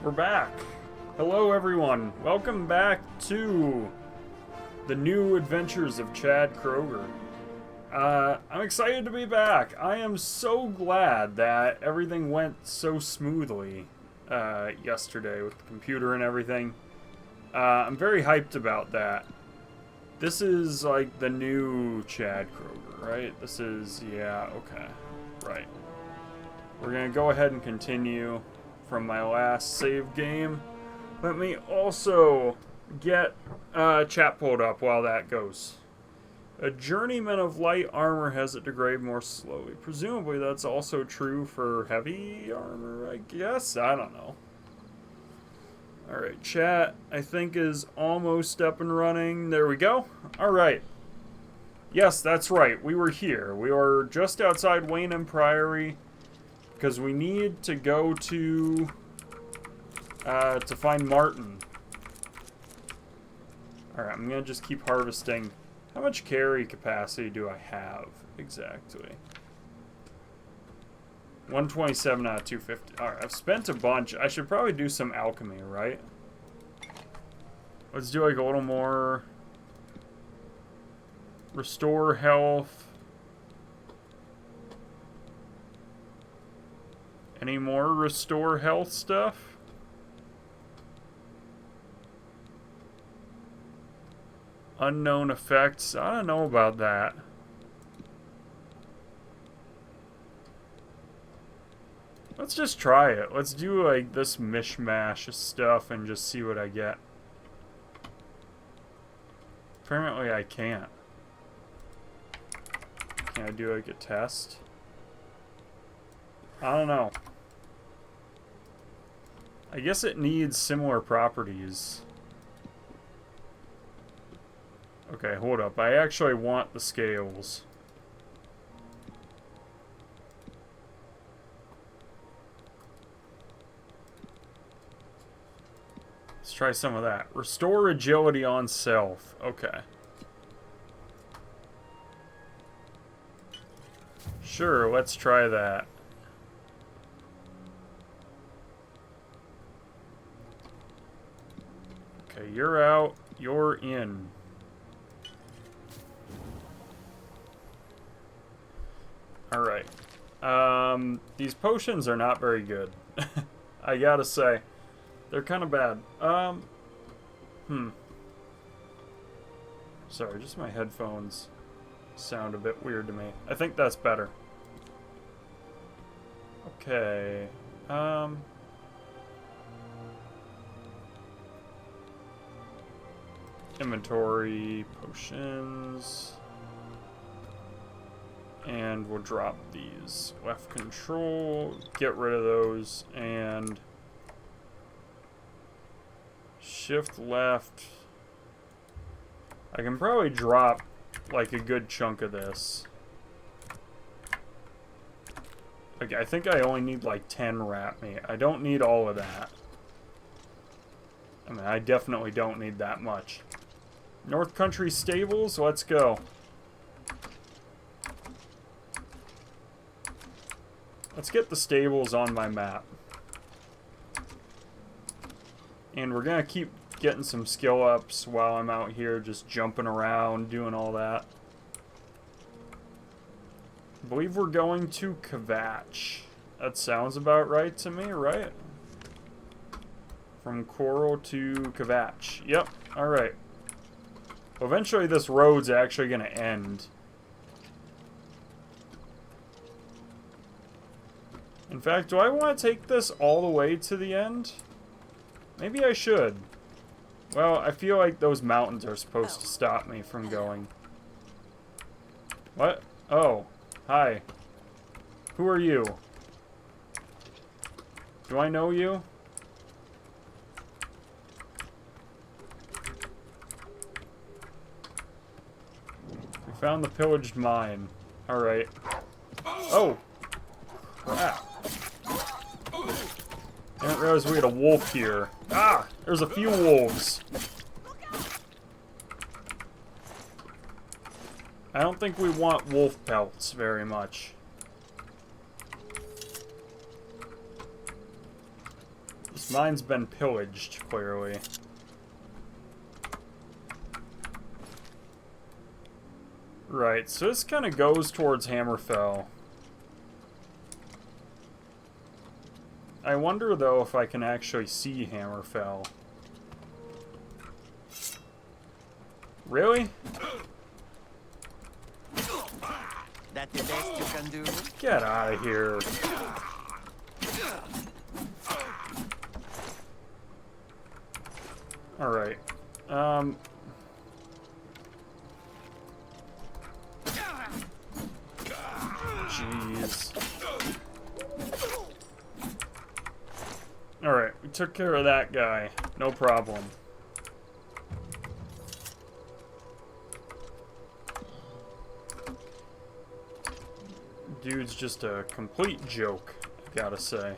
We're back. Hello everyone. Welcome back to the new adventures of Chad Kroeger. I'm excited to be back. I am so glad that everything went so smoothly yesterday with the computer and everything. I'm very hyped about that. This is like the new Chad Kroeger, right? This is, yeah, okay. Right. We're gonna go ahead and continue from my last save game. Let me also get chat pulled up while that goes. A journeyman of light armor has it degrade more slowly. Presumably that's also true for heavy armor, I guess? I don't know. Alright, chat, I think is almost up and running. There we go. Alright. Yes, that's right. We were here. We were just outside Wayne and Priory because we need to go to find Martin. Alright, I'm gonna just keep harvesting. How much carry capacity do I have exactly? 127 out of 250. Alright, I've spent a bunch. I should probably do some alchemy, right? Let's do like a little more. Restore health. Any more restore health stuff? Unknown effects. I don't know about that. Let's just try it. Let's do like this mishmash of stuff and just see what I get. Apparently I can't. Can I do like a test? I don't know. I guess it needs similar properties. Okay, hold up. I actually want the scales. Let's try some of that. Restore agility on self. Okay. Sure, let's try that. Okay, you're out. You're in. Alright. These potions are not very good. I gotta say. They're kind of bad. Sorry, just my headphones sound a bit weird to me. I think that's better. Okay. Inventory, potions. And we'll drop these. Left control, get rid of those, and shift left. I can probably drop like a good chunk of this. Okay, I think I only need like 10 rat meat. I don't need all of that. I mean, I definitely don't need that much. North Country Stables, let's go. Let's get the stables on my map. And we're gonna keep getting some skill ups while I'm out here just jumping around, doing all that. I believe we're going to Kvatch. That sounds about right to me, right? From Coral to Kvatch. Yep, alright. Eventually this road's actually gonna end. In fact, do I want to take this all the way to the end? Maybe I should. Well, I feel like those mountains are supposed to stop me from going. What? Oh. Hi. Who are you? Do I know you? We found the pillaged mine. Alright. Oh! Crap. I didn't realize we had a wolf here. Ah! There's a few wolves. I don't think we want wolf pelts very much. This mine's been pillaged, clearly. Right, so this kind of goes towards Hammerfell. I wonder, though, if I can actually see Hammerfell. Really? That the best you can do? Get out of here. Alright. Jeez. Alright, we took care of that guy. No problem. Dude's just a complete joke, I gotta say.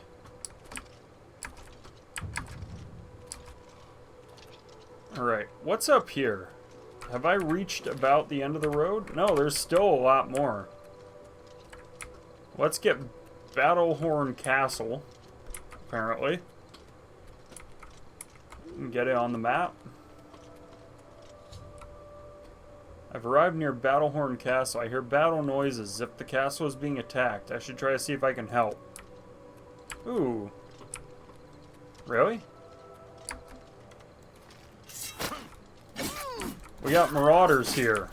Alright, what's up here? Have I reached about the end of the road? No, there's still a lot more. Let's get Battlehorn Castle, apparently. And get it on the map. I've arrived near Battlehorn Castle. I hear battle noises as if the castle is being attacked. I should try to see if I can help. Ooh. Really? We got marauders here.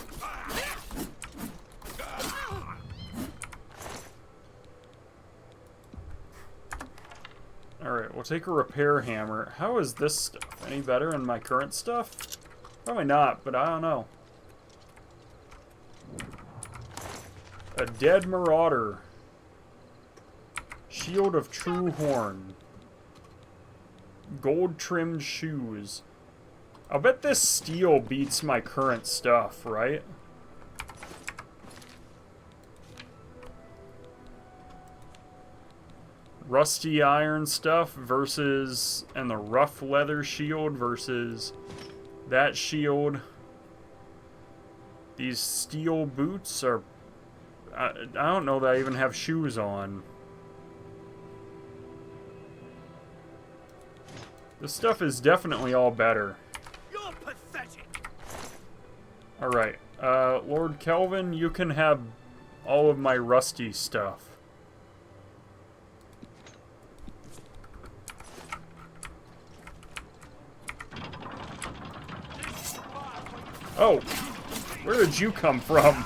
Alright, we'll take a repair hammer. How is this stuff? Any better than my current stuff? Probably not, but I don't know. A dead marauder. Shield of True Horn. Gold-trimmed shoes. I'll bet this steel beats my current stuff, right? Rusty iron stuff versus... and the rough leather shield versus that shield. These steel boots are... I don't know that I even have shoes on. This stuff is definitely all better. You're pathetic. Alright, Lord Kelvin, you can have all of my rusty stuff. Oh, where did you come from?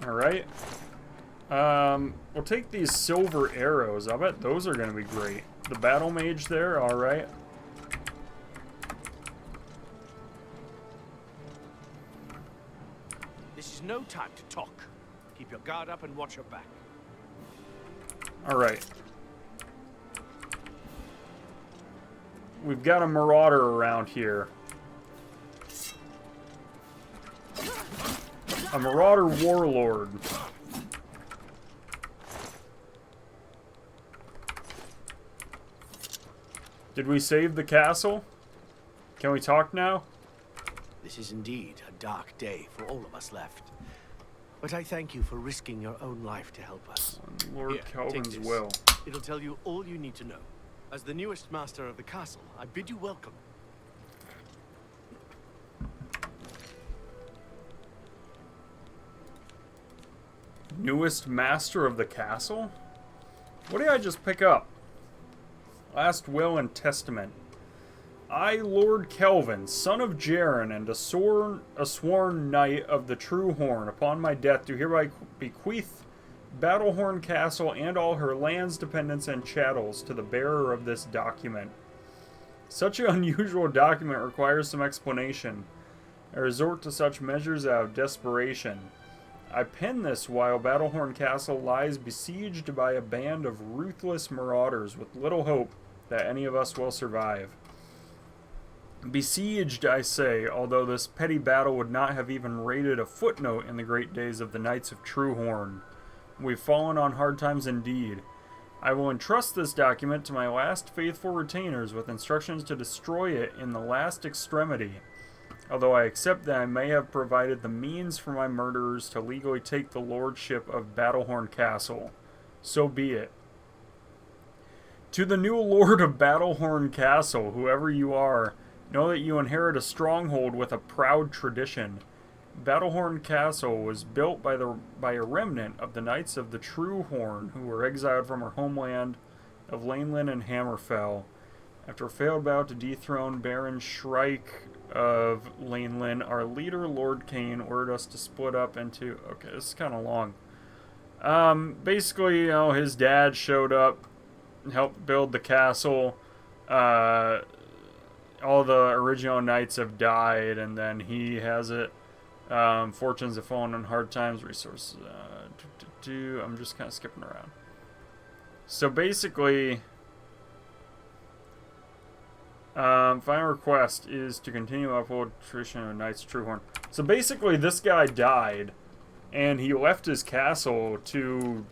Alright. We'll take these silver arrows. I bet those are going to be great. The battle mage there, alright. This is no time to talk. Keep your guard up and watch your back. Alright. We've got a marauder around here. A marauder warlord. Did we save the castle? Can we talk now? This is indeed a dark day for all of us left. But I thank you for risking your own life to help us. Lord Here, Kelvin's take this. will. It'll tell you all you need to know. As the newest master of the castle, I bid you welcome. Newest master of the castle? What did I just pick up? Last will and testament. I, Lord Kelvin, son of Jaren, and a sworn knight of the True Horn, upon my death do hereby bequeath Battlehorn Castle and all her lands, dependents, and chattels to the bearer of this document. Such an unusual document requires some explanation. I resort to such measures out of desperation. I pen this while Battlehorn Castle lies besieged by a band of ruthless marauders with little hope that any of us will survive. Besieged, I say, although this petty battle would not have even rated a footnote in the great days of the Knights of True Horn. We've fallen on hard times indeed. I will entrust this document to my last faithful retainers with instructions to destroy it in the last extremity. Although I accept that I may have provided the means for my murderers to legally take the lordship of Battlehorn Castle. So be it. To the new lord of Battlehorn Castle, whoever you are, know that you inherit a stronghold with a proud tradition. Battlehorn Castle was built by a remnant of the Knights of the True Horn, who were exiled from our homeland of Laneland and Hammerfell. After a failed battle to dethrone Baron Shrike of Laneland, our leader, Lord Kane, ordered us to split up into... Okay, this is kind of long. Basically, you know, his dad showed up and helped build the castle. All the original knights have died, and then he has it. Fortunes have fallen on hard times, resources. I'm just kind of skipping around. So basically, final request is to continue to uphold tradition of Knights of Truehorn. So basically, this guy died, and he left his castle to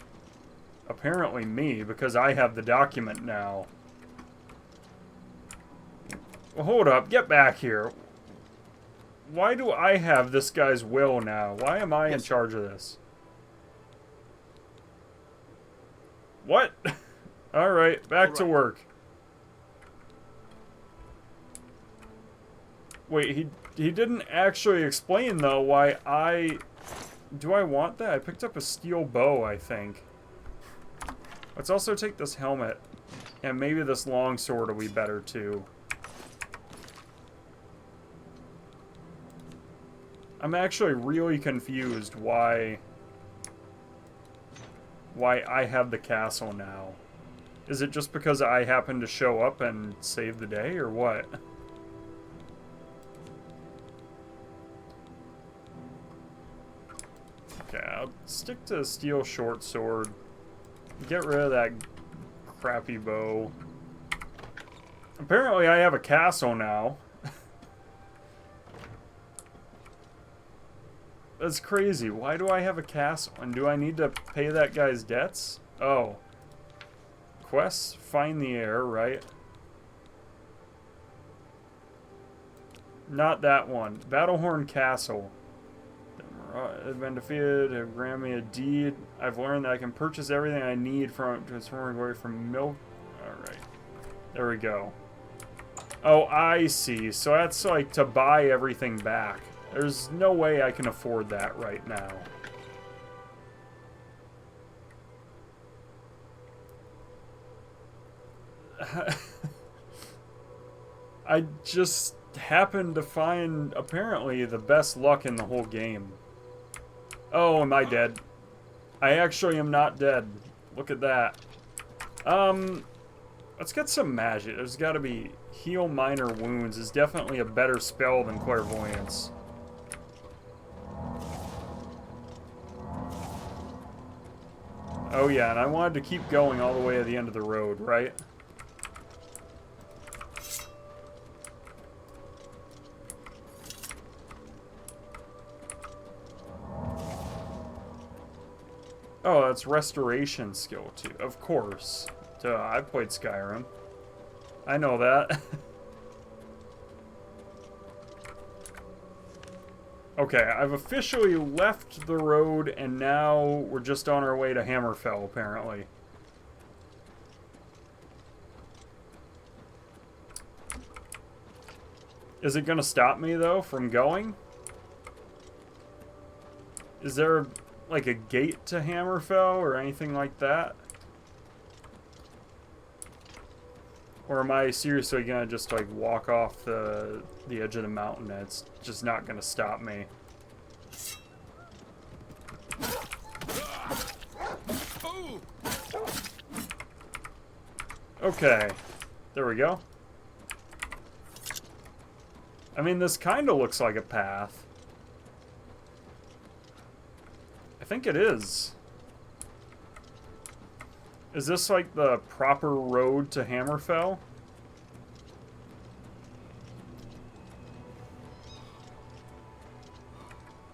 apparently me because I have the document now. Well, hold up, get back here. Why do I have this guy's will now? Why am I in charge of this? What? Alright, back to work. Wait, he didn't actually explain, though, why I... Do I want that? I picked up a steel bow, I think. Let's also take this helmet. And maybe this longsword will be better, too. I'm actually really confused why I have the castle now. Is it just because I happened to show up and save the day, or what? Okay, I'll stick to the steel short sword. Get rid of that crappy bow. Apparently I have a castle now. That's crazy. Why do I have a castle? And do I need to pay that guy's debts? Oh. Quests? Find the heir, right? Not that one. Battlehorn Castle. I've been defeated. Have granted me a deed. I've learned that I can purchase everything I need from transforming away from milk. Alright. There we go. Oh, I see. So that's like to buy everything back. There's no way I can afford that right now. I just happened to find, apparently, the best luck in the whole game. Oh, am I dead? I actually am not dead. Look at that. Let's get some magic. There's got to be... Heal minor wounds is definitely a better spell than clairvoyance. Oh yeah, and I wanted to keep going all the way to the end of the road, right? Oh, that's restoration skill too. Of course. Duh, I played Skyrim. I know that. Okay, I've officially left the road, and now we're just on our way to Hammerfell, apparently. Is it gonna stop me, though, from going? Is there, like, a gate to Hammerfell, or anything like that? Or am I seriously gonna just, like, walk off the edge of the mountain and it's just not gonna stop me? Okay. There we go. I mean, this kinda looks like a path. I think it is. Is this like the proper road to Hammerfell?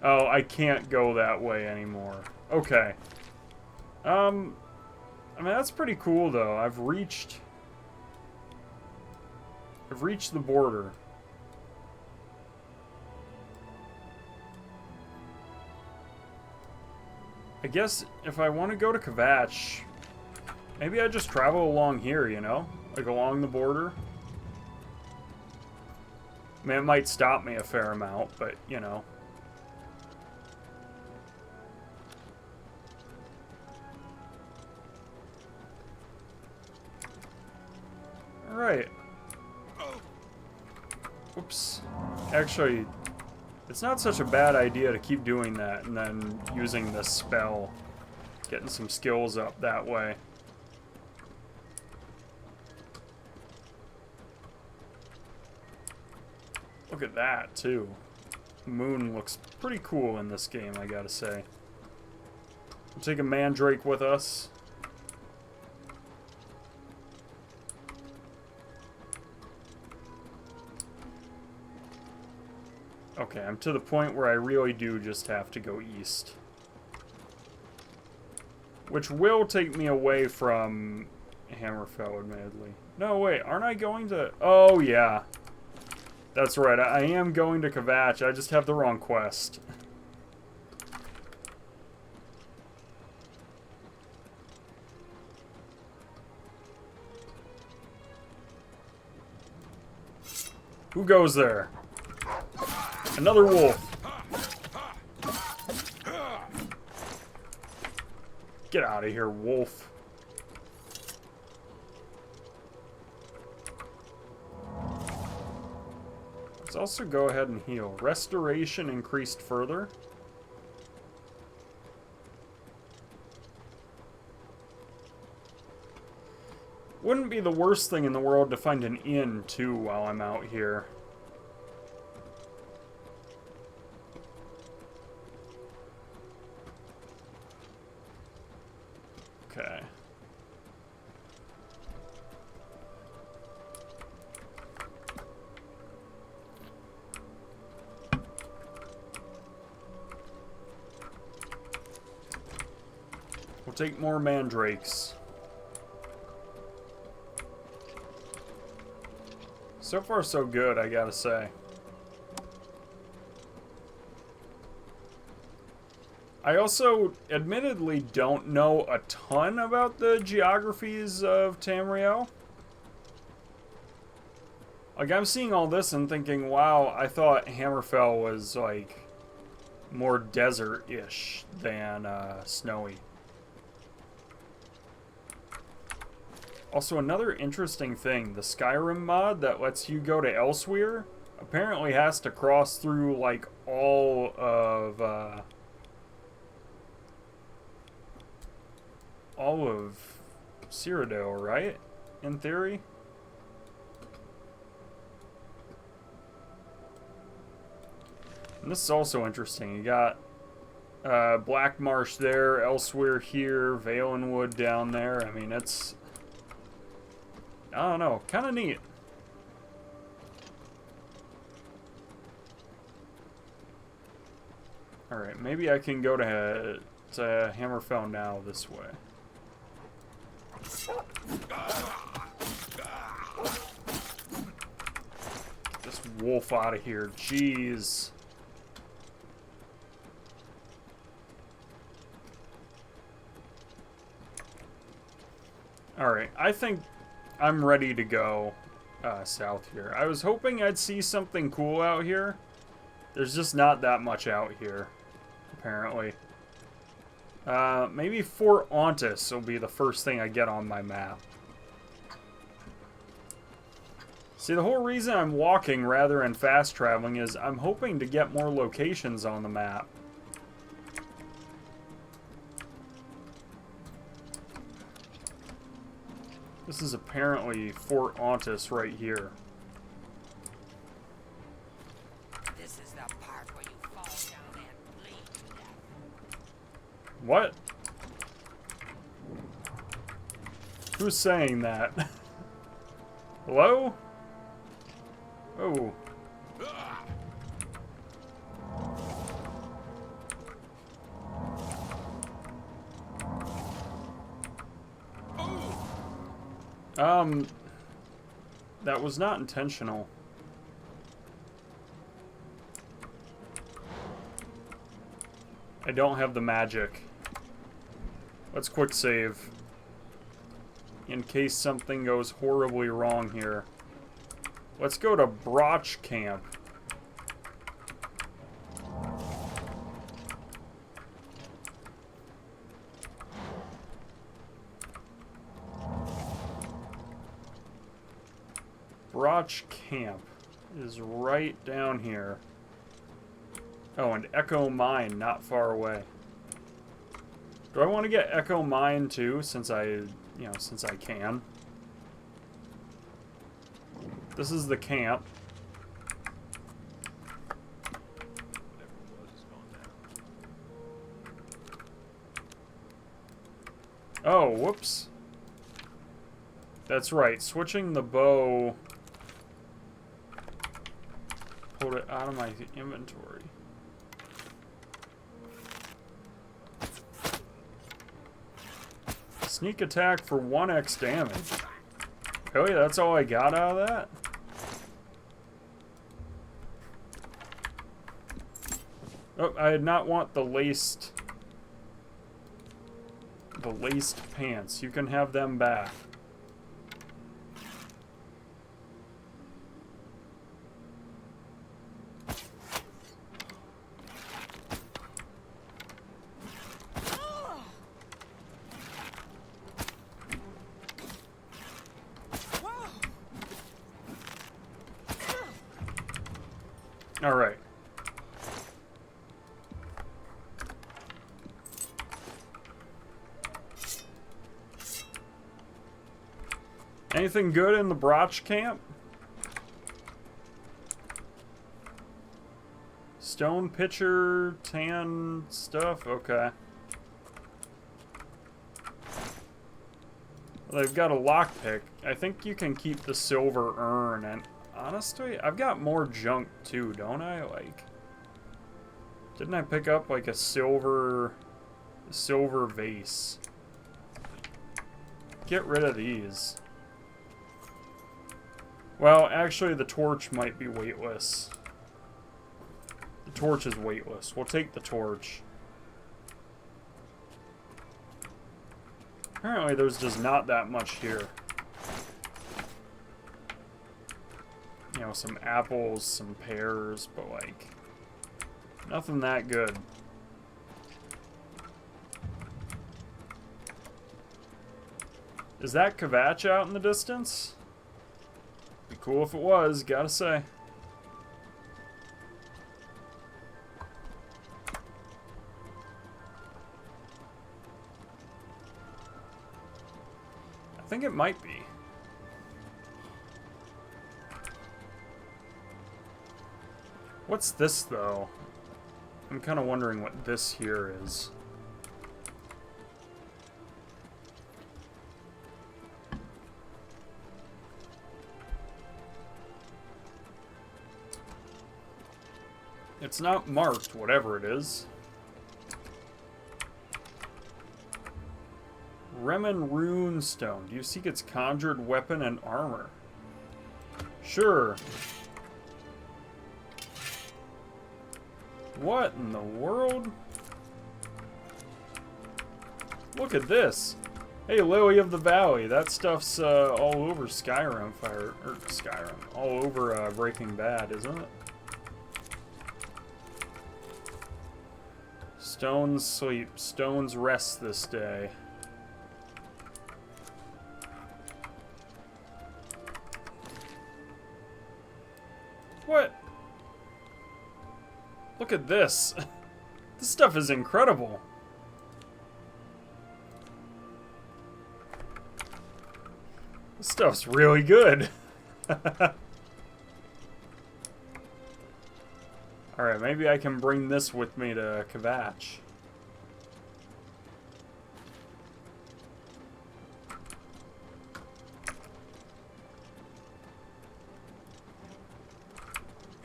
Oh, I can't go that way anymore. Okay. I mean, that's pretty cool, though. I've reached the border. I guess if I want to go to Kvatch, maybe I just travel along here, you know? Like along the border. I mean, it might stop me a fair amount, but, you know. Alright. Oops. Actually, it's not such a bad idea to keep doing that and then using this spell. Getting some skills up that way. Look at that, too. The moon looks pretty cool in this game, I gotta say. We'll take a mandrake with us. Okay, I'm to the point where I really do just have to go east. Which will take me away from Hammerfell, admittedly. No, wait, aren't I going to... Oh, yeah. That's right, I am going to Kvatch. I just have the wrong quest. Who goes there? Another wolf. Get out of here, wolf. Let's also go ahead and heal. Restoration increased further. Wouldn't be the worst thing in the world to find an inn, too, while I'm out here. Okay. We'll take more mandrakes. So far, so good, I gotta say. I also, admittedly, don't know a ton about the geographies of Tamriel. Like, I'm seeing all this and thinking, wow, I thought Hammerfell was, like, more desert-ish than snowy. Also, another interesting thing, the Skyrim mod that lets you go to Elsewhere apparently has to cross through, like, all of Cyrodiil, right? In theory? And this is also interesting. You got Black Marsh there, Elsewhere here, Valenwood down there. I mean, it's... I don't know, kind of neat. Alright, maybe I can go to Hammerfell now this way. Get this wolf out of here, jeez. Alright, I think I'm ready to go south here. I was hoping I'd see something cool out here. There's just not that much out here, apparently. Maybe Fort Auntus will be the first thing I get on my map. See, the whole reason I'm walking rather than fast traveling is I'm hoping to get more locations on the map. This is apparently Fort Auntus right here. This is the part where you fall down and bleed to death. What? Who's saying that? Hello? Oh. That was not intentional. I don't have the magic. Let's quick save. In case something goes horribly wrong here. Let's go to Broch Camp. Broch Camp is right down here. Oh, and Echo Mine not far away. Do I want to get Echo Mine too, since since I can? This is the camp. Oh, whoops. That's right, switching the bow pulled it out of my inventory. Sneak attack for 1x damage. Really? That's all I got out of that? Oh, I did not want the laced pants. You can have them back. All right. Anything good in the Broch camp? Stone pitcher, tan stuff, okay. Well, they've got a lockpick. I think you can keep the silver urn, and honestly, I've got more junk too, don't I? Like, didn't I pick up like a silver vase? Get rid of these. Well, actually, the torch might be weightless. The torch is weightless. We'll take the torch. Apparently, there's just not that much here. You know, some apples, some pears, but like, nothing that good. Is that Kvatch out in the distance? Be cool if it was, gotta say. I think it might be. What's this, though? I'm kind of wondering what this here is. It's not marked, whatever it is. Remen Runestone. Do you seek its conjured weapon and armor? Sure. What in the world? Look at this. Hey, Lily of the Valley. That stuff's all over Skyrim all over Breaking Bad, isn't it? Stones sleep. Stones rest this day. What? Look at this. This stuff is incredible. This stuff's really good. Alright, maybe I can bring this with me to Kvatch.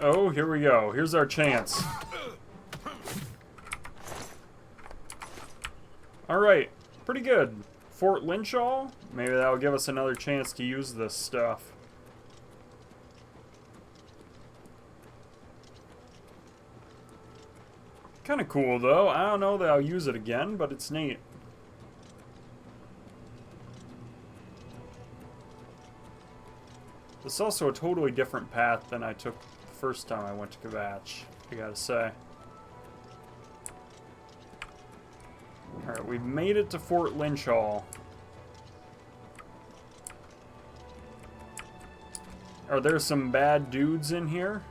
Oh, here we go. Here's our chance. Alright, pretty good. Fort Lynchall? Maybe that'll give us another chance to use this stuff. Kind of cool, though. I don't know that I'll use it again, but it's neat. This is also a totally different path than I took the first time I went to Kvatch, I gotta say. Alright, we've made it to Fort Lynch Hall. Are there some bad dudes in here?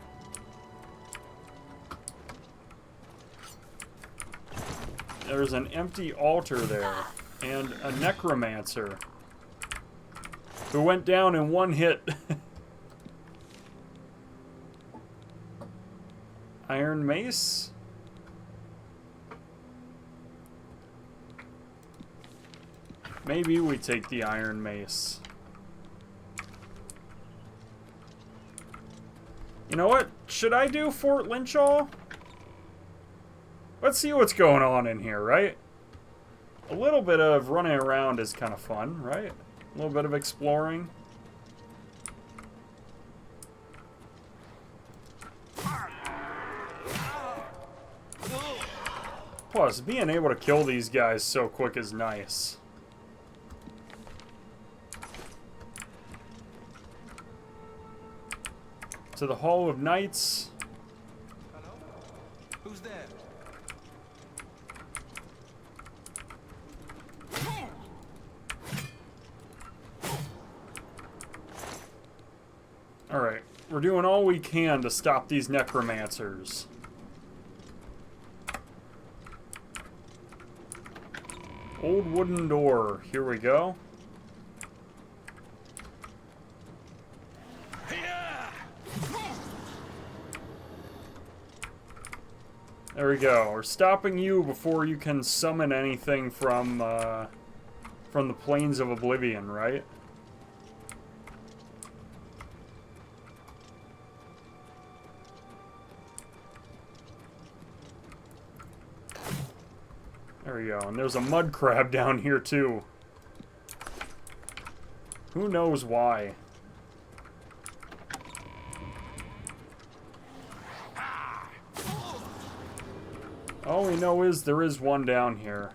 There's an empty altar there, and a necromancer who went down in one hit. Iron mace? Maybe we take the iron mace. You know what? Should I do Fort Lynch Hall? Let's see what's going on in here, right? A little bit of running around is kind of fun, right? A little bit of exploring. Plus, being able to kill these guys so quick is nice. To the Hall of Knights. Hello? Who's there? Alright, we're doing all we can to stop these necromancers. Old wooden door. Here we go. There we go. We're stopping you before you can summon anything from the Plains of Oblivion, right? There we go. And there's a mud crab down here, too. Who knows why? All we know is there is one down here.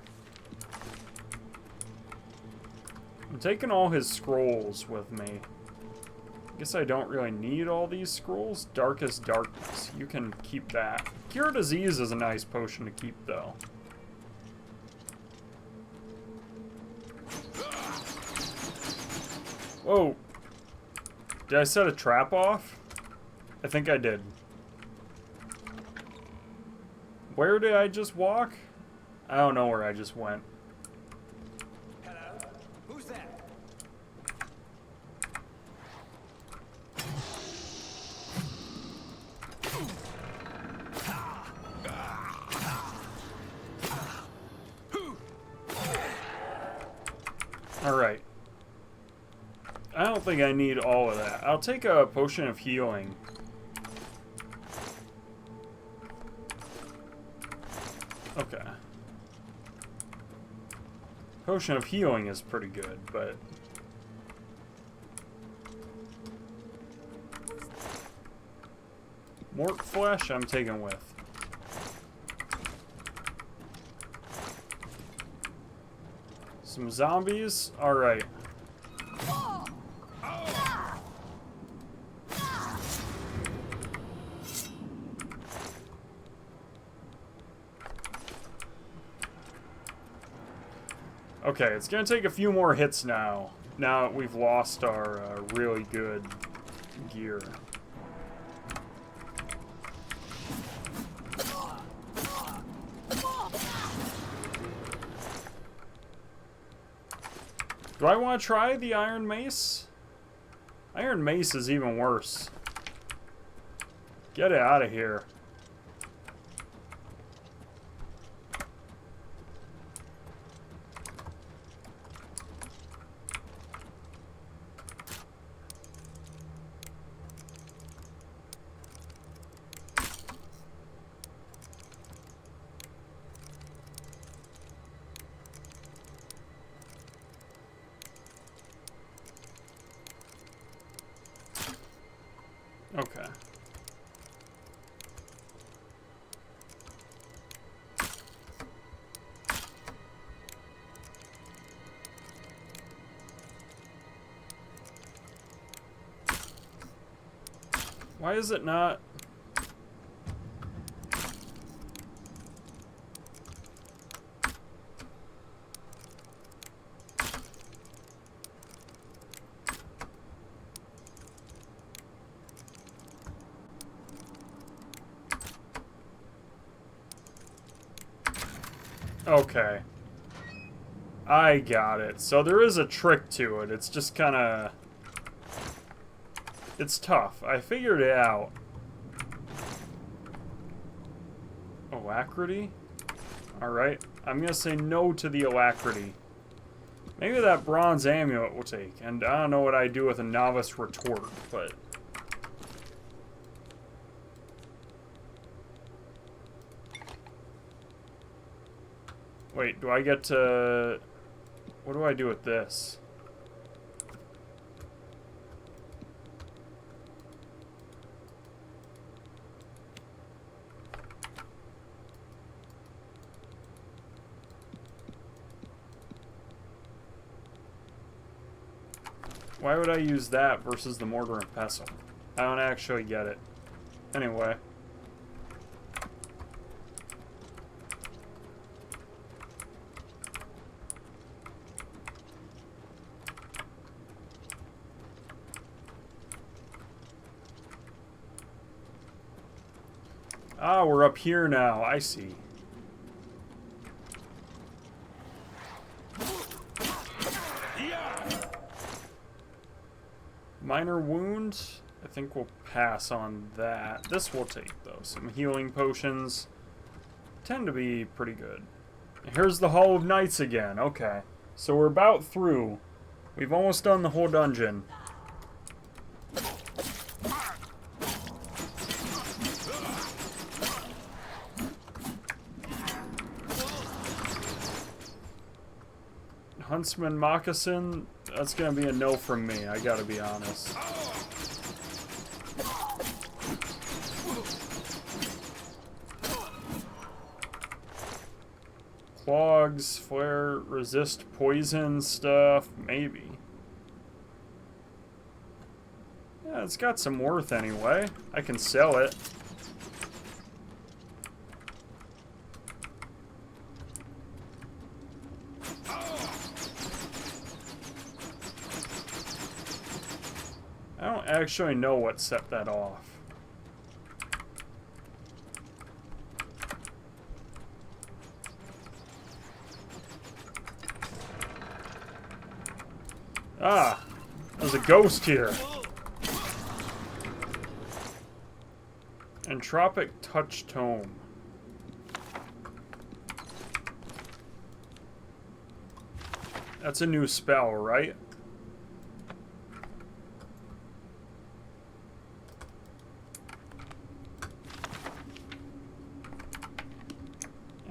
I'm taking all his scrolls with me. Guess I don't really need all these scrolls. Darkest Darkness. You can keep that. Cure Disease is a nice potion to keep, though. Whoa. Did I set a trap off? I think I did. Where did I just walk? I don't know where I just went. Hello? Who's there? Alright. I don't think I need all of that. I'll take a potion of healing. Okay. Potion of healing is pretty good, but... Mort flesh I'm taking with. Some zombies? Alright. Okay, it's gonna take a few more hits now. Now that we've lost our really good gear. Do I want to try the Iron Mace? Iron Mace is even worse. Get it out of here. Okay. Why is it not? Okay. I got it. So there is a trick to it. It's just kind of... It's tough. I figured it out. Alacrity? Alright. I'm going to say no to the alacrity. Maybe that bronze amulet will take. And I don't know what I do with a novice retort, but... Wait, do I get to... What do I do with this? Why would I use that versus the mortar and pestle? I don't actually get it. Anyway. Ah, we're up here now. I see. Minor wound. I think we'll pass on that. This will take, though. Some healing potions. Tend to be pretty good. Here's the Hall of Knights again. Okay. So we're about through. We've almost done the whole dungeon. Huntsman Moccasin, that's gonna be a no from me, I gotta be honest. Clogs, flare, resist poison stuff, maybe. Yeah, it's got some worth anyway. I can sell it. I don't actually know what set that off. Ah, there's a ghost here. Entropic Touch Tome. That's a new spell, right?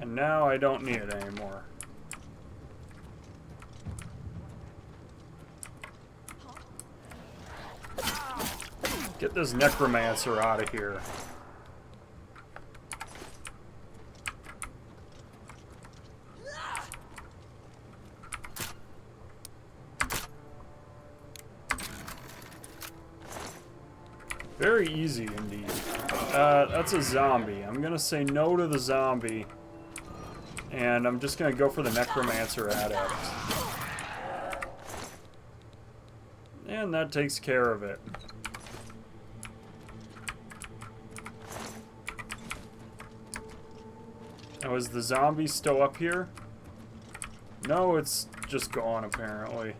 And now I don't need it anymore. Get this necromancer out of here. Very easy indeed. That's a zombie. I'm gonna say no to the zombie. And I'm just gonna go for the necromancer adept. And that takes care of it. Oh, is the zombie still up here? No, it's just gone apparently.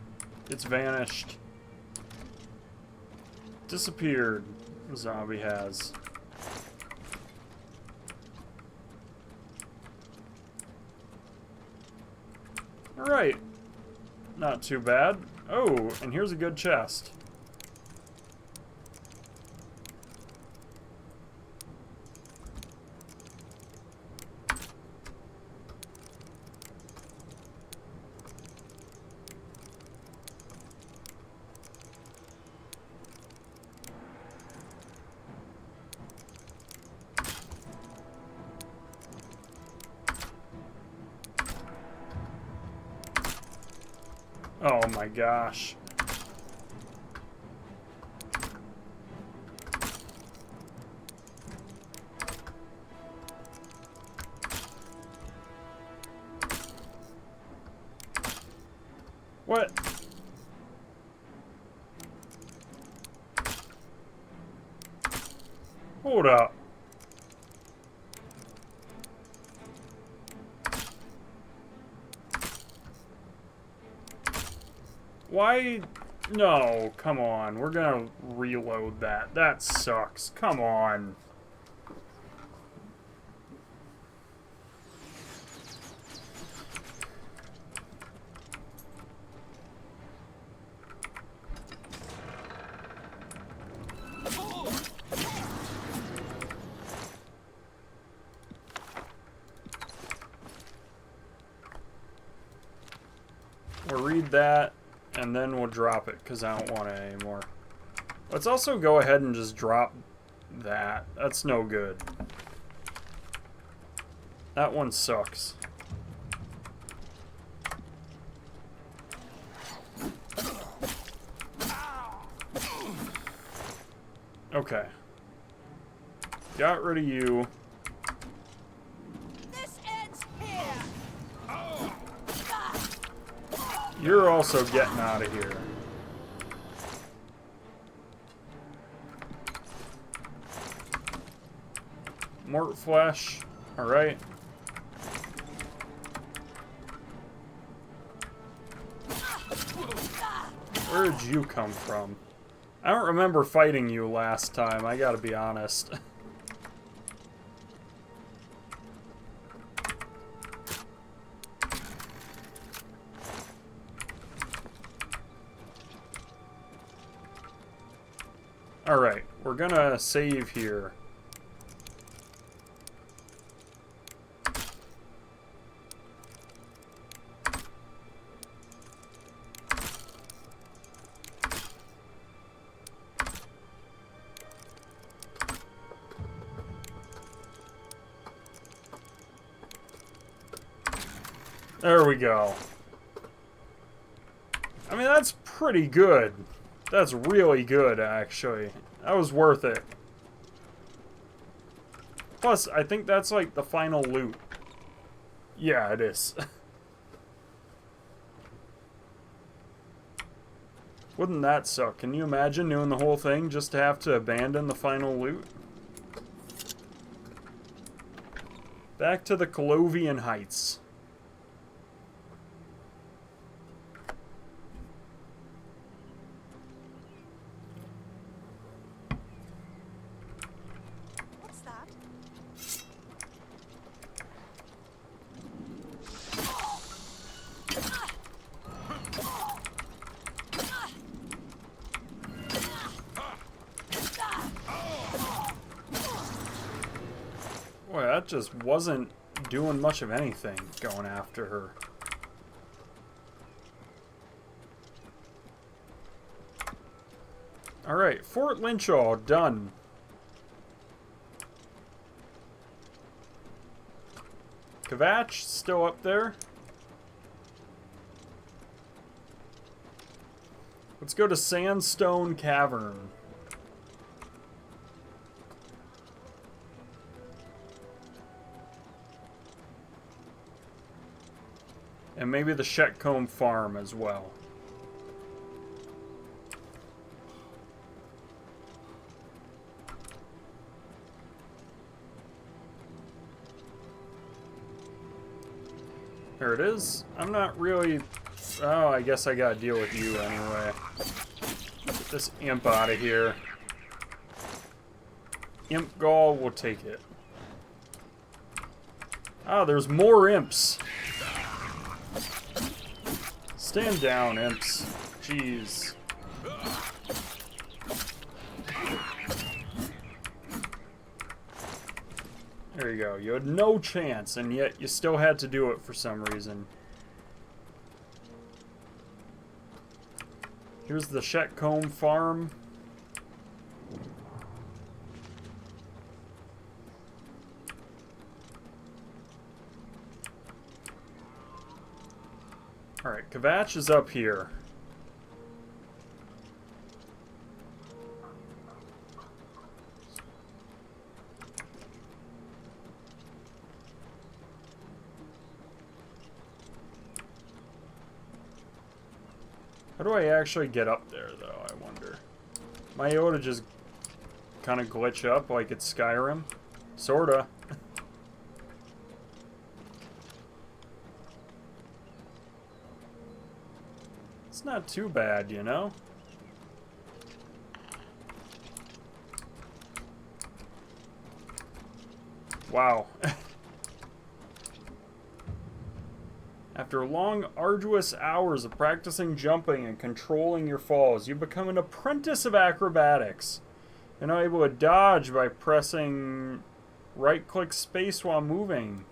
It's vanished. Disappeared. The zombie has. Alright. Not too bad. Oh, and here's a good chest. Oh my gosh. What? Hold up. Why? No, come on. We're gonna reload that. That sucks. Come on. We'll read that, and then we'll drop it, because I don't want it anymore. Let's also go ahead and just drop that. That's no good. That one sucks. Okay. Got rid of you. This ends here. You're also getting out of here. Mort flesh. Alright. Where did you come from? I don't remember fighting you last time, I gotta be honest. Alright, we're gonna save here. There we go. I mean, that's pretty good. That's really good, actually. That was worth it. Plus, I think that's like the final loot. Yeah, it is. Wouldn't that suck? Can you imagine doing the whole thing just to have to abandon the final loot? Back to the Colovian Heights. What's that? Boy, that just wasn't doing much of anything going after her. Alright, Fort Lynchall, done. Kvatch, still up there. Let's go to Sandstone Cavern. And maybe the Shetcombe Farm as well. There it is. I'm not really... Oh, I guess I gotta deal with you anyway. Get this imp out of here. Imp Gall will take it. Ah, there's more imps. Stand down, imps. Jeez. There you go. You had no chance, and yet you still had to do it for some reason. Here's the Shetcombe Farm. Alright, Kvatch is up here. How do I actually get up there, though, I wonder? Am I able to just kind of glitch up like it's Skyrim? Sorta. It's not too bad, you know? Wow. After long, arduous hours of practicing jumping and controlling your falls, you become an apprentice of acrobatics. You're now able to dodge by pressing right-click space while moving.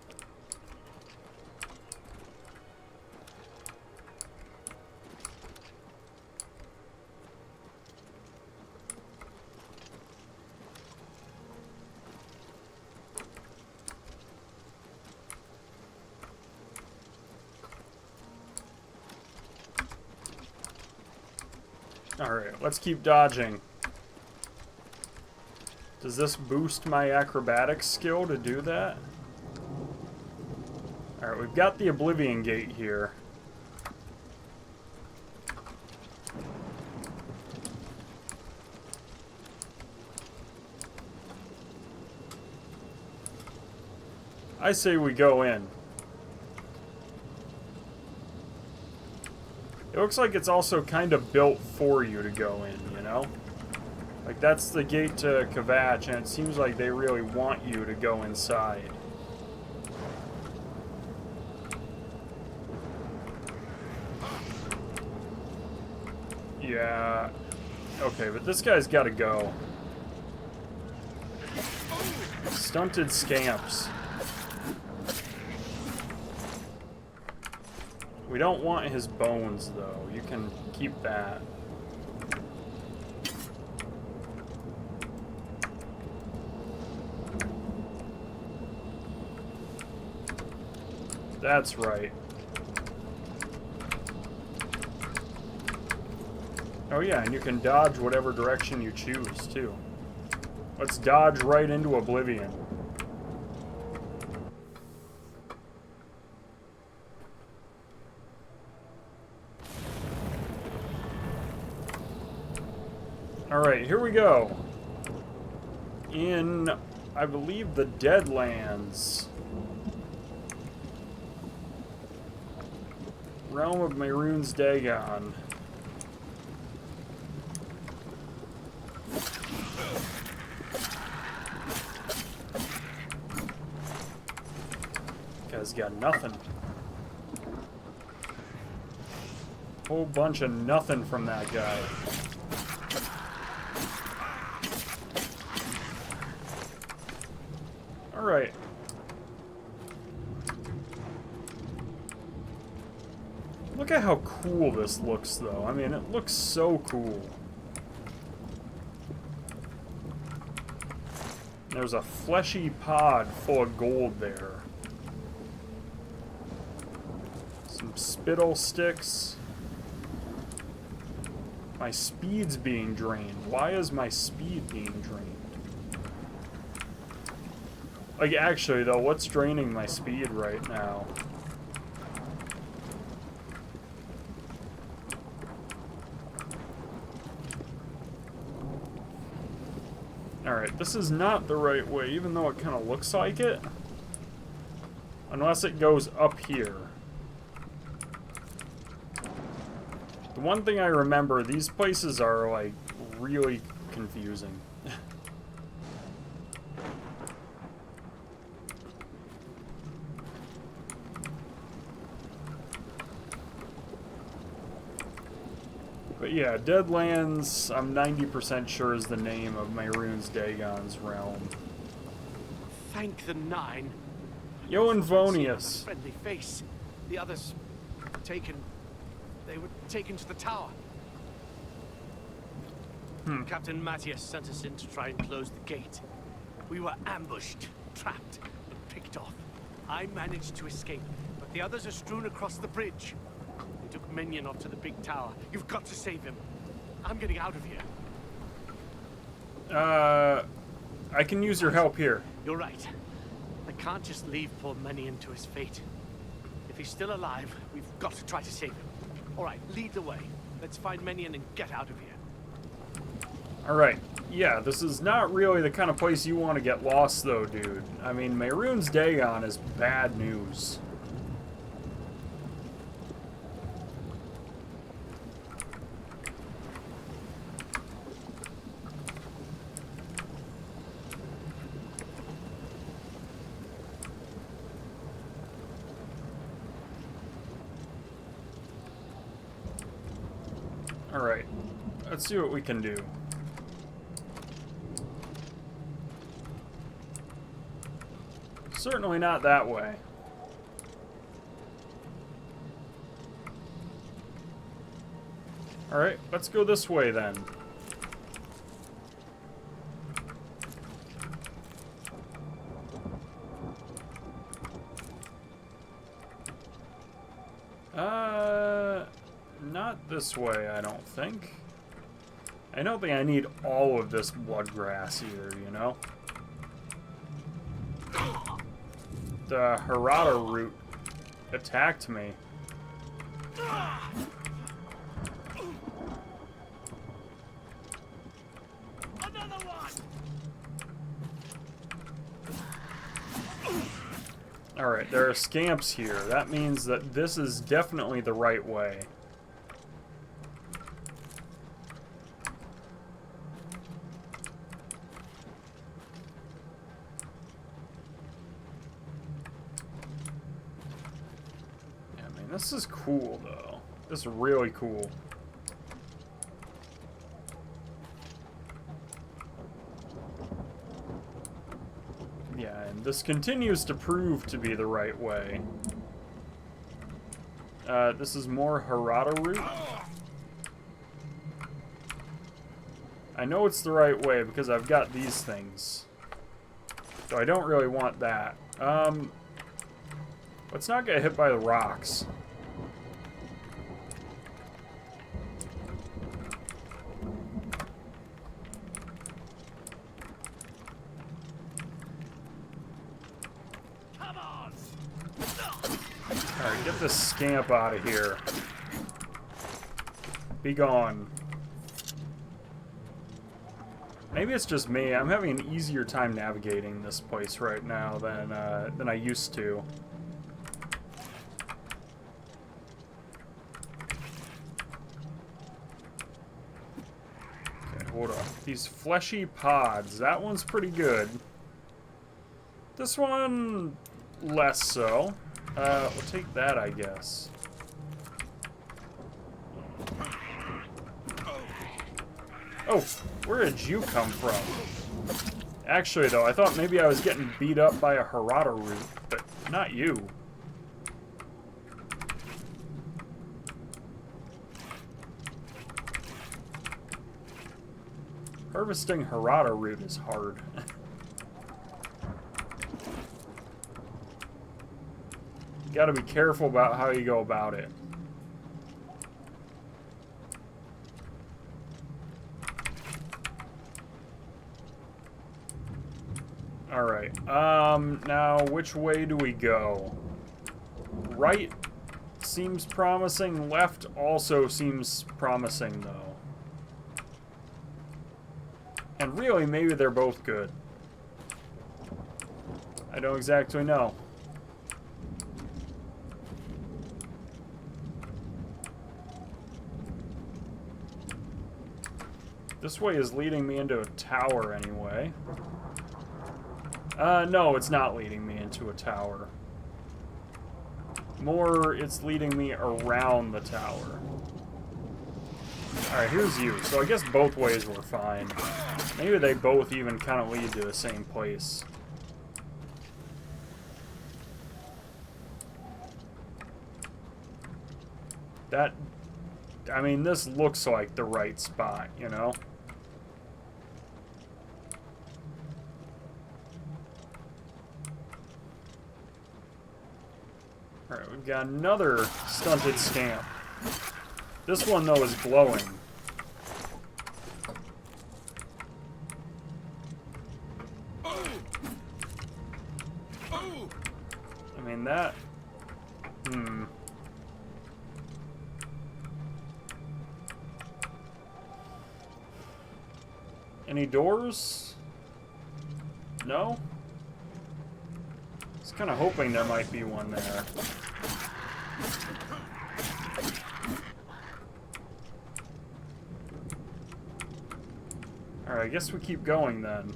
Alright, let's keep dodging. Does this boost my acrobatics skill to do that? Alright, we've got the Oblivion Gate here. I say we go in. It looks like it's also kind of built for you to go in, you know? Like, that's the gate to Kvatch, and it seems like they really want you to go inside. Yeah. Okay, but this guy's gotta go. Stunted scamps. We don't want his bones, though. You can keep that. That's right. Oh yeah, and you can dodge whatever direction you choose, too. Let's dodge right into Oblivion. Alright, here we go. In, I believe, the Deadlands. Realm of Mehrunes Dagon. Guy's got nothing. Whole bunch of nothing from that guy. Alright. Look at how cool this looks, though. I mean, it looks so cool. There's a fleshy pod full of gold there. Some spittle sticks. My speed's being drained. Why is my speed being drained? Like, actually, though, what's draining my speed right now? Alright, this is not the right way, even though it kind of looks like it. Unless it goes up here. The one thing I remember, these places are, like, really confusing. But yeah, Deadlands, I'm 90% sure is the name of Mehrunes Dagon's realm. Thank the Nine. Yo, Invonius. Friendly face. The others taken. They were taken to the tower. Captain Matthias sent us in to try and close the gate. We were ambushed, trapped, and picked off. I managed to escape, but the others are strewn across the bridge. took Minion off to the big tower. You've got to save him. I'm getting out of here. I can use your help here. You're right. I can't just leave poor Minion to his fate. If he's still alive, we've got to try to save him. All right, lead the way. Let's find Minion and get out of here. Alright, yeah, this is not really the kind of place you want to get lost, though, dude. I mean, Mehrunes Dagon is bad news. Alright, let's see what we can do. Certainly not that way. Alright, let's go this way then. Not this way, I don't think. I don't think I need all of this blood grass either, you know? The Harada root attacked me. Another one. Alright, there are scamps here. That means that this is definitely the right way. This is cool, though. This is really cool. Yeah, and this continues to prove to be the right way. This is more Harada root. I know it's the right way because I've got these things. So I don't really want that. Let's not get hit by the rocks. Alright, get this scamp out of here. Be gone. Maybe it's just me. I'm having an easier time navigating this place right now than I used to. Okay, hold on. These fleshy pods. That one's pretty good. This one, less so. We'll take that, I guess. Oh, where did you come from? Actually, though, I thought maybe I was getting beat up by a Harada root, but not you. Harvesting Harada root is hard. You gotta be careful about how you go about it. Alright, now which way do we go? Right seems promising, left also seems promising though. And really, maybe they're both good. I don't exactly know. This way is leading me into a tower anyway. No, it's not leading me into a tower. More, it's leading me around the tower. Alright, here's you. So I guess both ways were fine. Maybe they both even kind of lead to the same place. That... I mean, this looks like the right spot, you know? Alright, we've got another stunted scamp. This one, though, is glowing. I mean, that... Any doors? No? I was kind of hoping there might be one there. Alright, I guess we keep going then.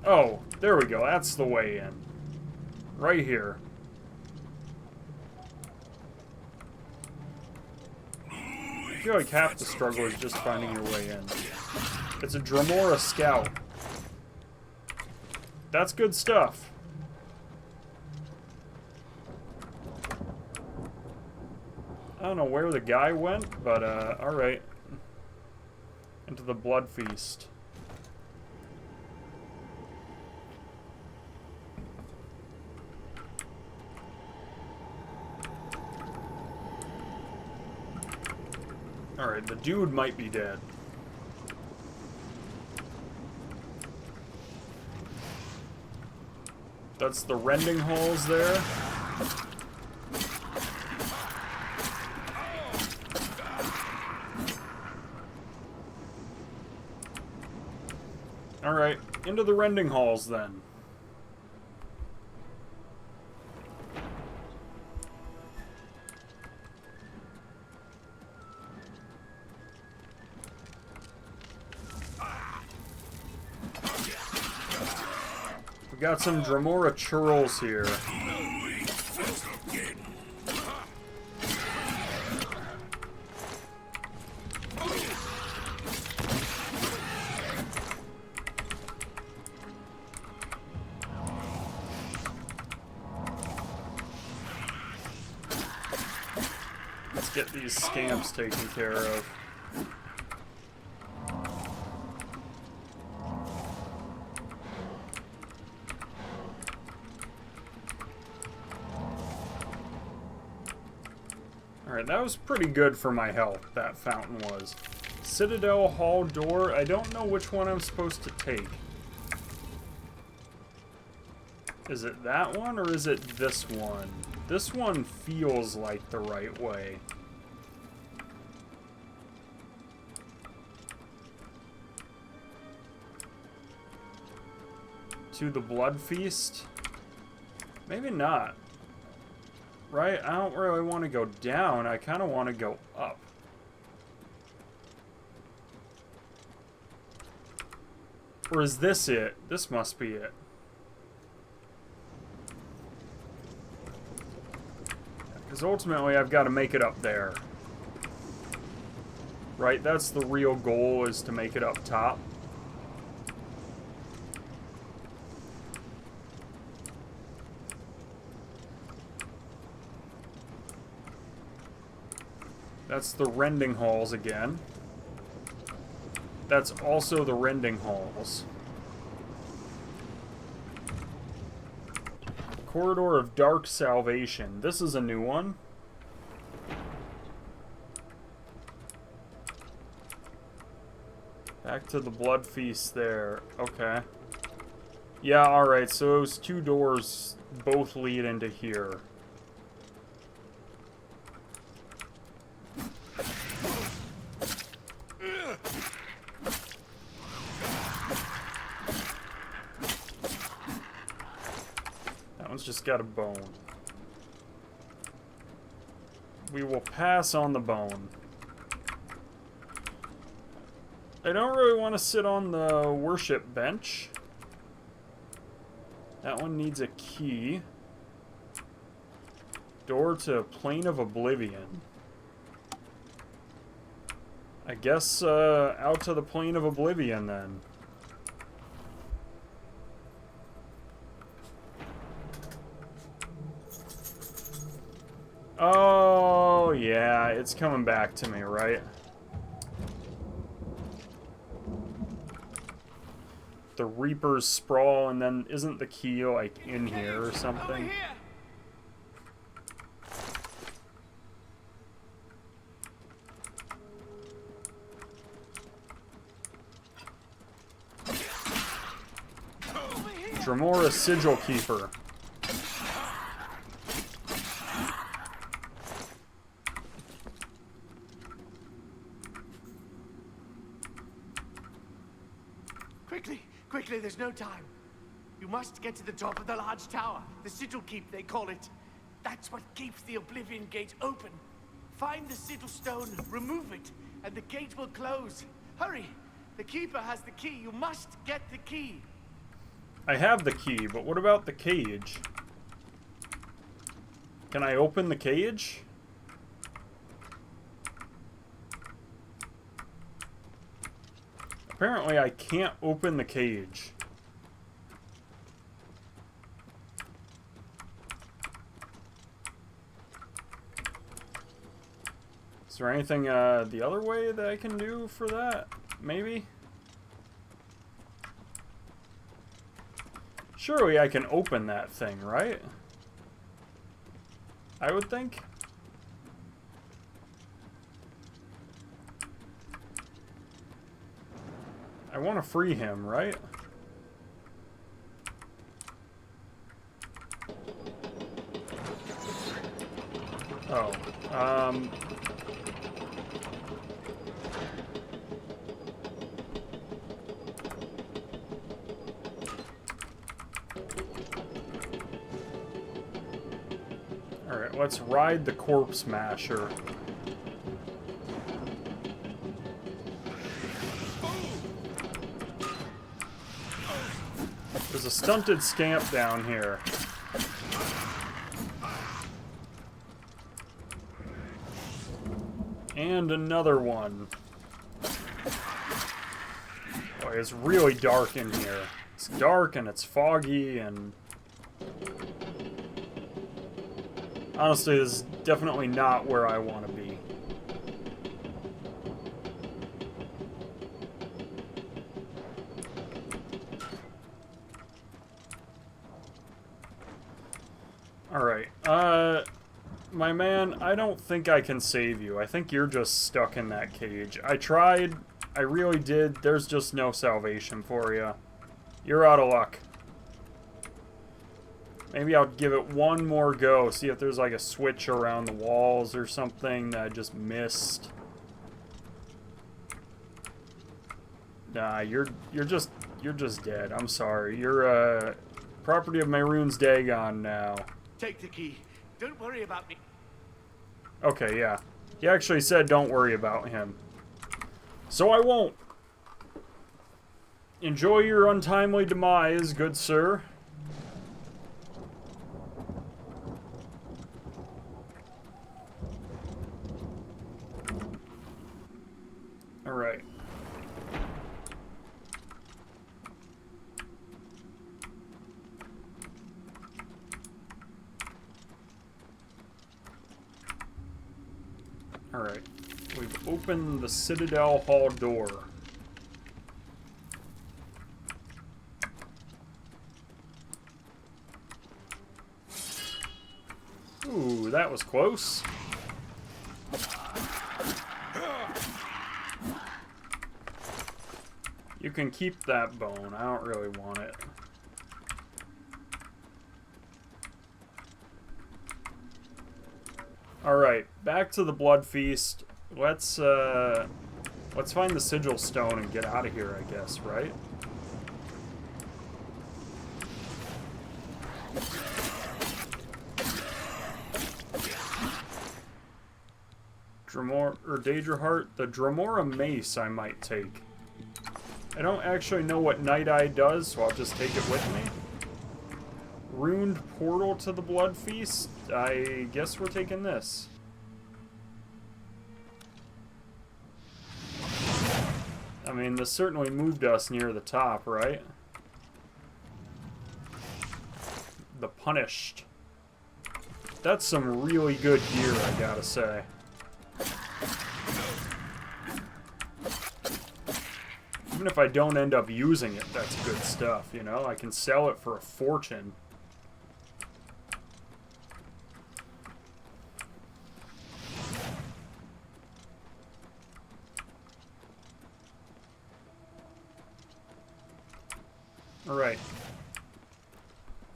Oh, there we go. That's the way in. Right here. I feel like half the struggle is just finding your way in. It's a Dremora Scout. That's good stuff. I don't know where the guy went, but, alright. Into the Blood Feast. Alright, the dude might be dead. That's the rending holes there. Alright, into the rending halls then. We got some Dremora churls here. Let's get these scamps taken care of. Alright, that was pretty good for my health, that fountain was. Citadel Hall door, I don't know which one I'm supposed to take. Is it that one, or is it this one? This one feels like the right way. To the Blood Feast? Maybe not. Right? I don't really want to go down. I kind of want to go up. Or is this it? This must be it. Because ultimately, I've got to make it up there. Right? That's the real goal, is to make it up top. That's the rending halls again. That's also the rending halls. Corridor of Dark Salvation. This is a new one. Back to the Blood Feast there. Okay. Yeah, alright, so those two doors both lead into here. Just got a bone. We will pass on the bone. I don't really want to sit on the worship bench. That one needs a key. Door to Plane of Oblivion. I guess out to the Plane of Oblivion then. Oh, yeah, it's coming back to me, right? The Reaper's Sprawl, and then isn't the key, like, in here or something? Dremora Sigil Keeper. Quickly, quickly, there's no time. You must get to the top of the large tower. The Sigil Keep, they call it. That's what keeps the Oblivion Gate open. Find the Sigil Stone, remove it, and the gate will close. Hurry! The Keeper has the key. You must get the key. I have the key, but what about the cage? Can I open the cage? Apparently I can't open the cage. Is there anything the other way that I can do for that? Maybe? Surely I can open that thing, right? I would think. I want to free him, right? Oh, Alright, let's ride the Corpse Masher. There's a stunted scamp down here. And another one. Boy, it's really dark in here. It's dark and it's foggy and... Honestly, this is definitely not where I want to be. Alright, my man, I don't think I can save you. I think you're just stuck in that cage. I tried, I really did. There's just no salvation for you. You're out of luck. Maybe I'll give it one more go, see if there's like a switch around the walls or something that I just missed. Nah, you're just dead. I'm sorry. You're property of Mehrunes Dagon now. Take the key. Don't worry about me. Okay, yeah. He actually said don't worry about him. So I won't. Enjoy your untimely demise, good sir. Alright. Alright. We've opened the Citadel Hall door. Ooh, that was close. You can keep that bone. I don't really want it. Alright, back to the Blood Feast. Let's find the Sigil Stone and get out of here, I guess, right? Daedra Heart, the Dremora Mace I might take. I don't actually know what Night Eye does, so I'll just take it with me. Runed Portal to the Blood Feast? I guess we're taking this. I mean, this certainly moved us near the top, right? The Punished. That's some really good gear, I gotta say. Even if I don't end up using it, that's good stuff, you know? I can sell it for a fortune. Alright.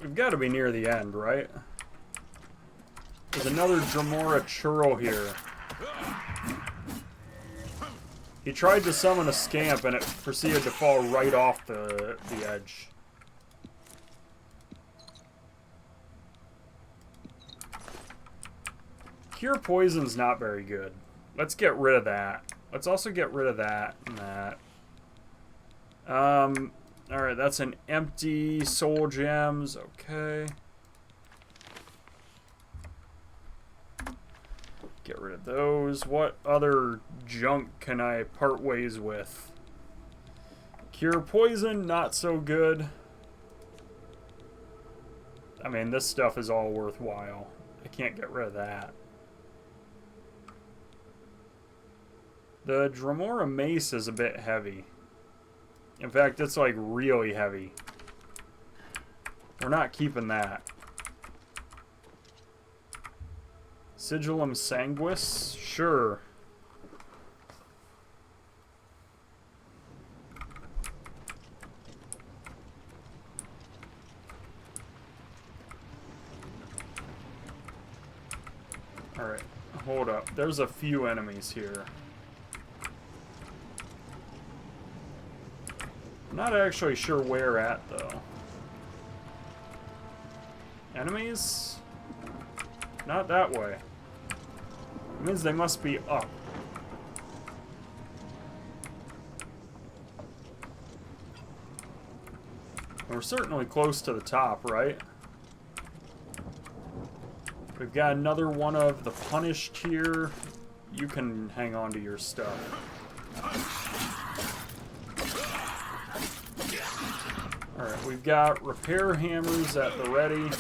We've got to be near the end, right? There's another Dremora churl here. He tried to summon a scamp and it proceeded to fall right off the edge. Cure Poison's not very good. Let's get rid of that. Let's also get rid of that and that. Alright, that's an empty soul gems. Okay. Get rid of those. What other junk can I part ways with? Cure Poison, not so good. I mean, this stuff is all worthwhile. I can't get rid of that. The Dremora Mace is a bit heavy. In fact, it's like really heavy. We're not keeping that. Sigillum Sanguis? Sure. Alright, hold up. There's a few enemies here. I'm not actually sure where at, though. Enemies? Not that way. It means they must be up. We're certainly close to the top, right? We've got another one of the Punished here. You can hang on to your stuff. Alright, we've got repair hammers at the ready.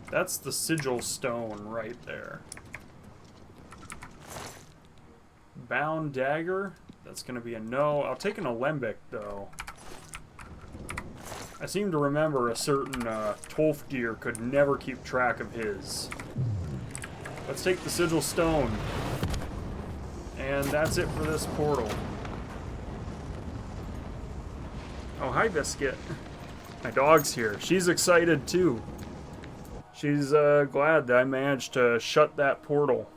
That's the sigil stone right there. Bound dagger. That's going to be a no. I'll take an alembic, though. I seem to remember a certain Tolfdir could never keep track of his. Let's take the sigil stone. And that's it for this portal. Oh, hi, Biscuit. My dog's here. She's excited, too. She's glad that I managed to shut that portal.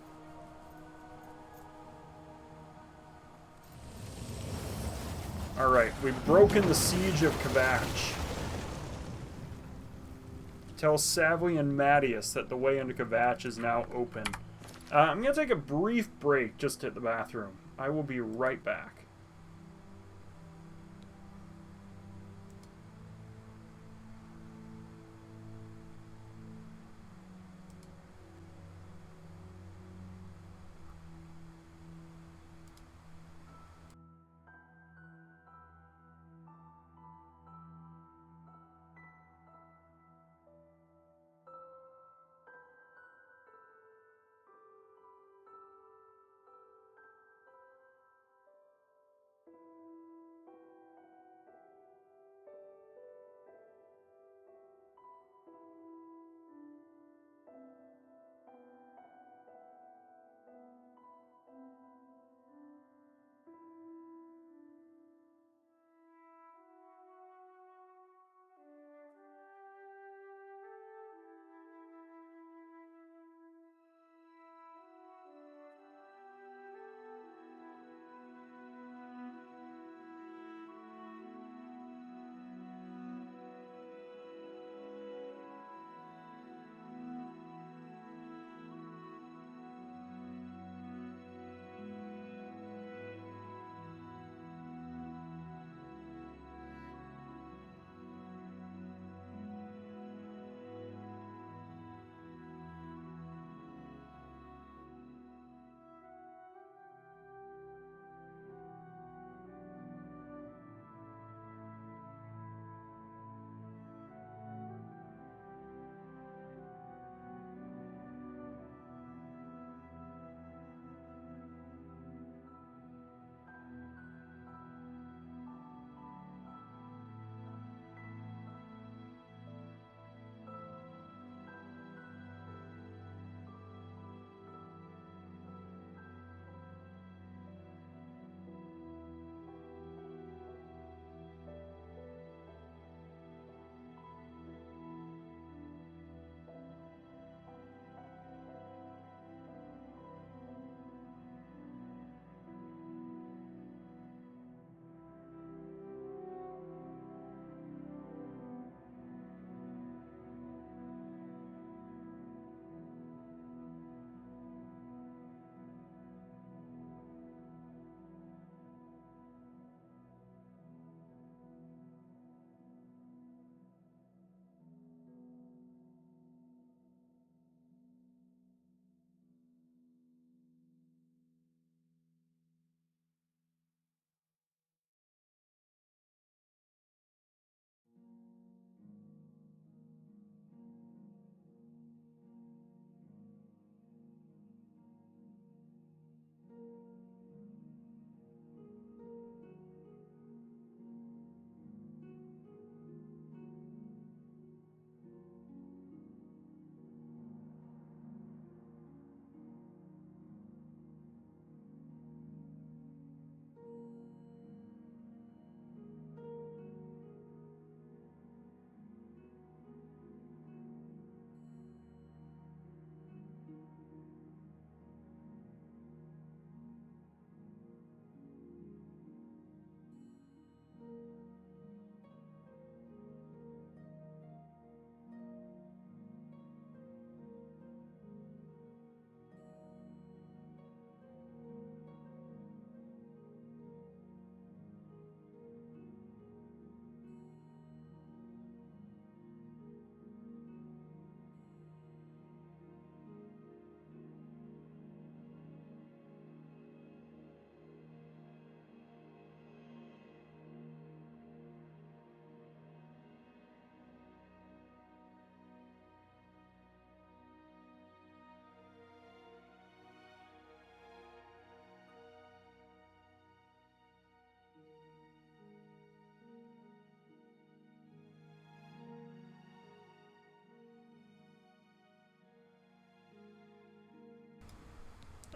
Alright, we've broken the siege of Kvatch. Tell Savly and Mattias that the way into Kvatch is now open. I'm going to take a brief break just to hit the bathroom. I will be right back.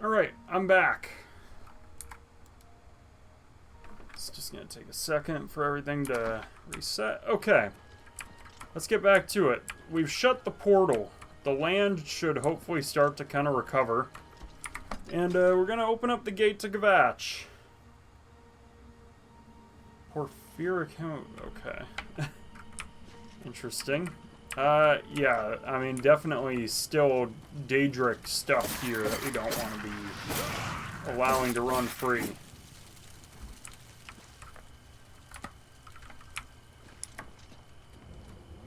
Alright, I'm back. It's just gonna take a second for everything to reset. Okay. Let's get back to it. We've shut the portal. The land should hopefully start to kind of recover. And we're gonna open up the gate to Gavach. Porphyric... Okay. Interesting. Yeah, I mean, definitely still Daedric stuff here that we don't want to be allowing to run free.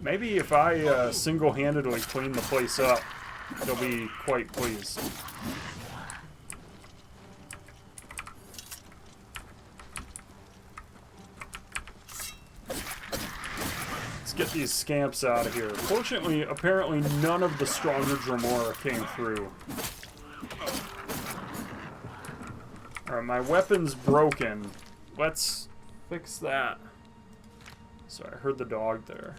Maybe if I single-handedly clean the place up, they'll be quite pleased. Get these scamps out of here. Fortunately, apparently none of the stronger Dremora came through. Alright, my weapon's broken. Let's fix that. Sorry, I heard the dog there.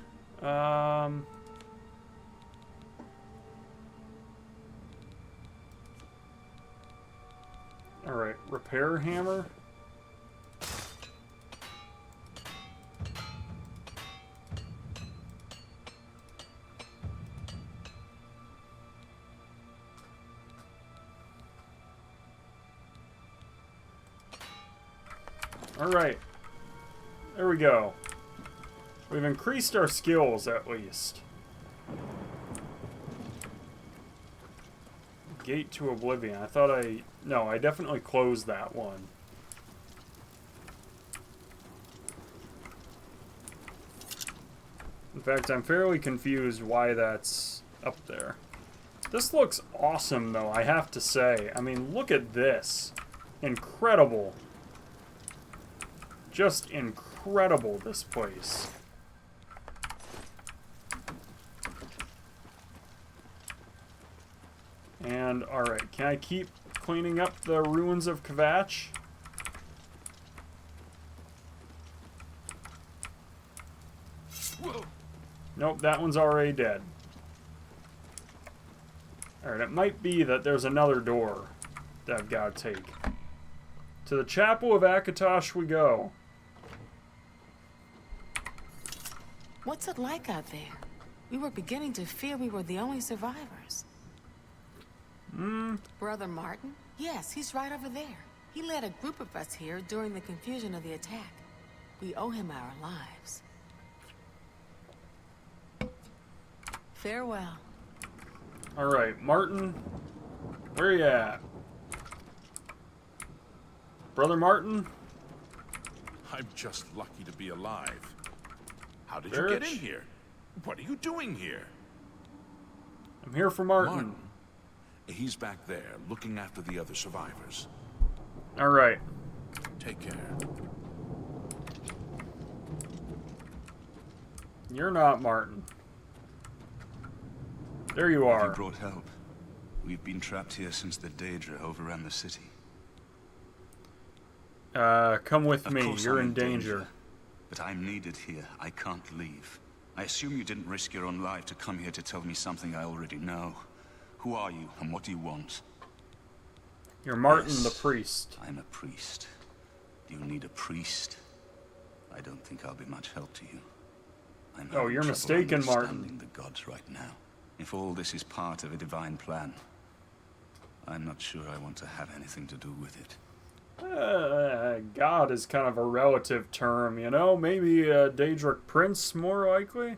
Alright, repair hammer. Alright. There we go. We've increased our skills, at least. Gate to Oblivion. I thought I... No, I definitely closed that one. In fact, I'm fairly confused why that's up there. This looks awesome, though, I have to say. I mean, look at this. Incredible. Just incredible, this place. And, alright, can I keep cleaning up the ruins of Gavach? Nope, that one's already dead. Alright, it might be that there's another door that I've got to take. To the Chapel of Akatosh we go. What's it like out there? We were beginning to fear we were the only survivors. Brother Martin? Yes, he's right over there. He led a group of us here during the confusion of the attack. We owe him our lives. Farewell. Alright, Martin, where you at? Brother Martin? I'm just lucky to be alive. How did you get in here? What are you doing here? I'm here for Martin. Martin? He's back there, looking after the other survivors. Alright. Take care. You're not Martin. There you Have are. you brought help? We've been trapped here since the Daedra overran the city. Come with Of me. course You're I'm in danger. But I'm needed here. I can't leave. I assume you didn't risk your own life to come here to tell me something I already know. Who are you, and what do you want? You're Martin Yes, the priest. I'm a priest. Do you need a priest? I don't think I'll be much help to you. I'm Oh, having you're trouble mistaken, Martin. understanding the gods right now. If all this is part of a divine plan, I'm not sure I want to have anything to do with it. God is kind of a relative term, you know? Maybe a Daedric prince, more likely?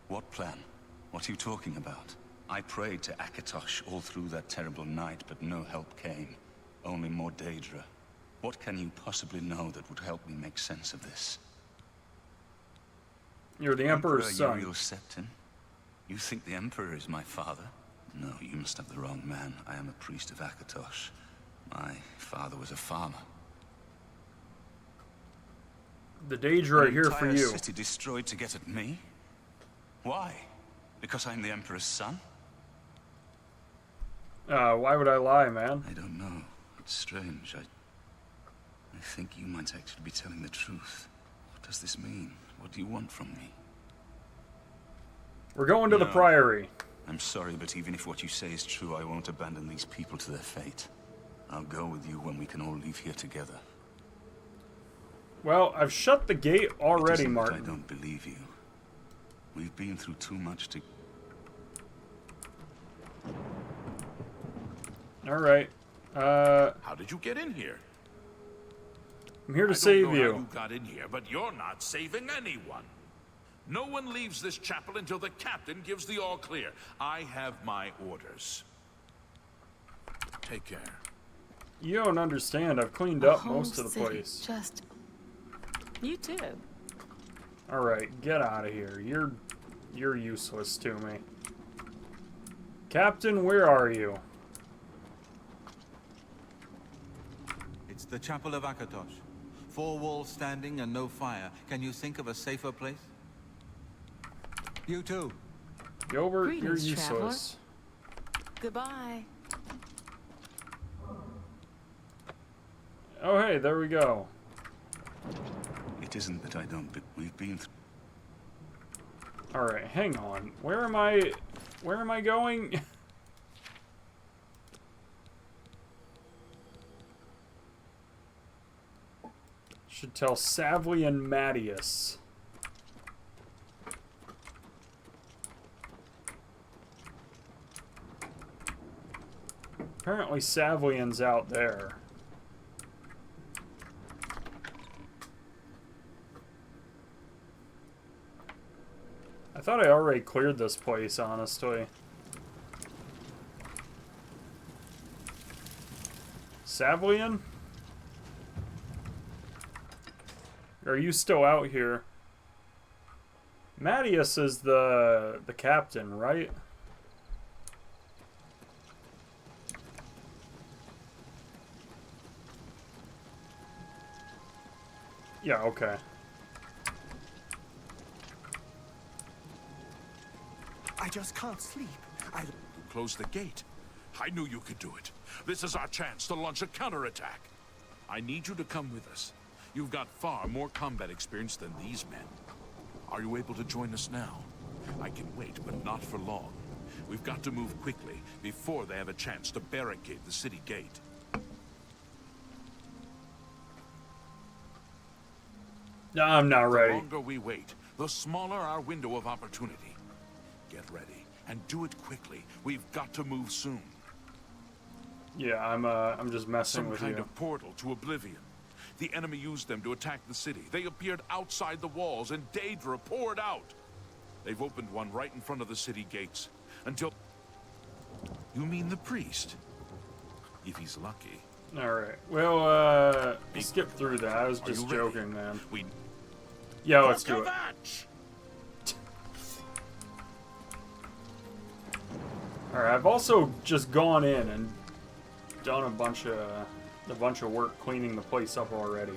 What plan? What are you talking about? I prayed to Akatosh all through that terrible night, but no help came. Only more Daedra. What can you possibly know that would help me make sense of this? You're the Emperor's son. Uriel Septon? You think the Emperor is my father? No, you must have the wrong man. I am a priest of Akatosh. My father was a farmer. The Daedra are here for An you. entire city destroyed to get at me? Why? Because I'm the Emperor's son? Why would I lie, man? I don't know. It's strange. I think you might actually be telling the truth. What does this mean? What do you want from me? We're going to the No. Priory. I'm sorry, but even if what you say is true, I won't abandon these people to their fate. I'll go with you when we can all leave here together. Well, I've shut the gate already, It isn't that Martin. I don't believe you. We've been through too much to... Alright. How did you get in here? I'm here to I save don't know you. how you got in here, but you're not saving anyone. No one leaves this chapel until the captain gives the all clear. I have my orders. Take care. You don't understand. I've cleaned A up whole most of the city, place. Just you too. Alright, get out of here. You're useless to me. Captain, where are you? It's the Chapel of Akatosh. 4 walls standing and no fire. Can you think of a safer place? You too. Gilbert, Greetings, you're traveler. useless. Goodbye. Oh, hey, there we go. It isn't that I don't... We've been through... Alright, hang on. Where am I going? Should tell Savly and Mattias. Apparently Savlian's out there. I thought I already cleared this place, honestly. Savlian? Are you still out here? Mattias is the captain, right? Yeah, okay. I just can't sleep. Close the gate. I knew you could do it. This is our chance to launch a counterattack. I need you to come with us. You've got far more combat experience than these men. Are you able to join us now? I can wait, but not for long. We've got to move quickly before they have a chance to barricade the city gate. No, I'm not ready. The longer we wait, the smaller our window of opportunity. Get ready, and do it quickly. We've got to move soon. Yeah, I'm just messing Some with kind you. of portal to oblivion. The enemy used them to attack the city. They appeared outside the walls, and Daedra poured out. They've opened one right in front of the city gates. Until... You mean the priest? If he's lucky. Alright. Well, skip through that. I was Are you just ready? joking, man. We... Yeah, let's do it. Kovac! Alright, I've also just gone in and done a bunch of work cleaning the place up already.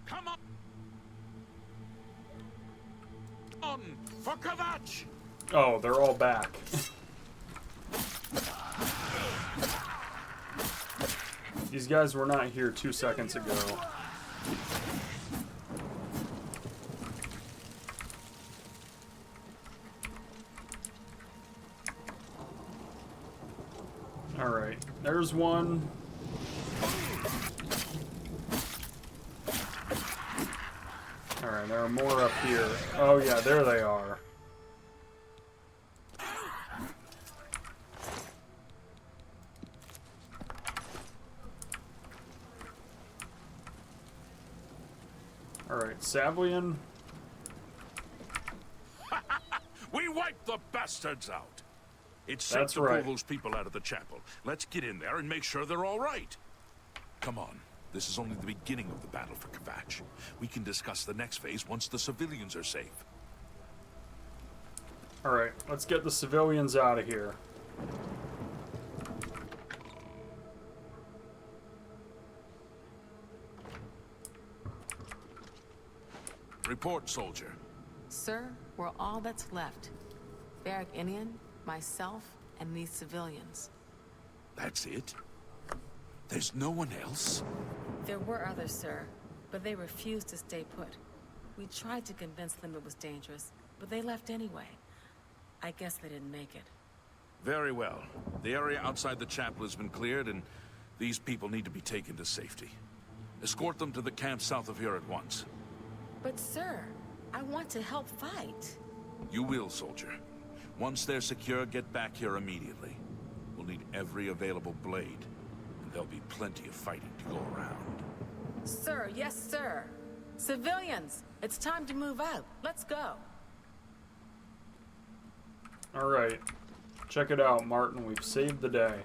Come on! For Kovac! Oh, they're all back. These guys were not here 2 seconds ago. Alright, there's one. Alright, there are more up here. Oh yeah, there they are. Alright, Savlian. We wiped the bastards out. It's safe That's to right. pull those people out of the chapel. Let's get in there and make sure they're all right. Come on. This is only the beginning of the battle for Kovac. We can discuss the next phase once the civilians are safe. Alright, let's get the civilians out of here. Report, soldier. Sir, we're all that's left. Barrack Inian, myself, and these civilians. That's it? There's no one else? There were others, sir, but they refused to stay put. We tried to convince them it was dangerous, but they left anyway. I guess they didn't make it. Very well. The area outside the chapel has been cleared, and these people need to be taken to safety. Escort them to the camp south of here at once. But sir, I want to help fight. You will, soldier. Once they're secure, get back here immediately. We'll need every available blade, and there'll be plenty of fighting to go around. Sir, yes, sir. Civilians, it's time to move out. Let's go. All right. Check it out, Martin. We've saved the day.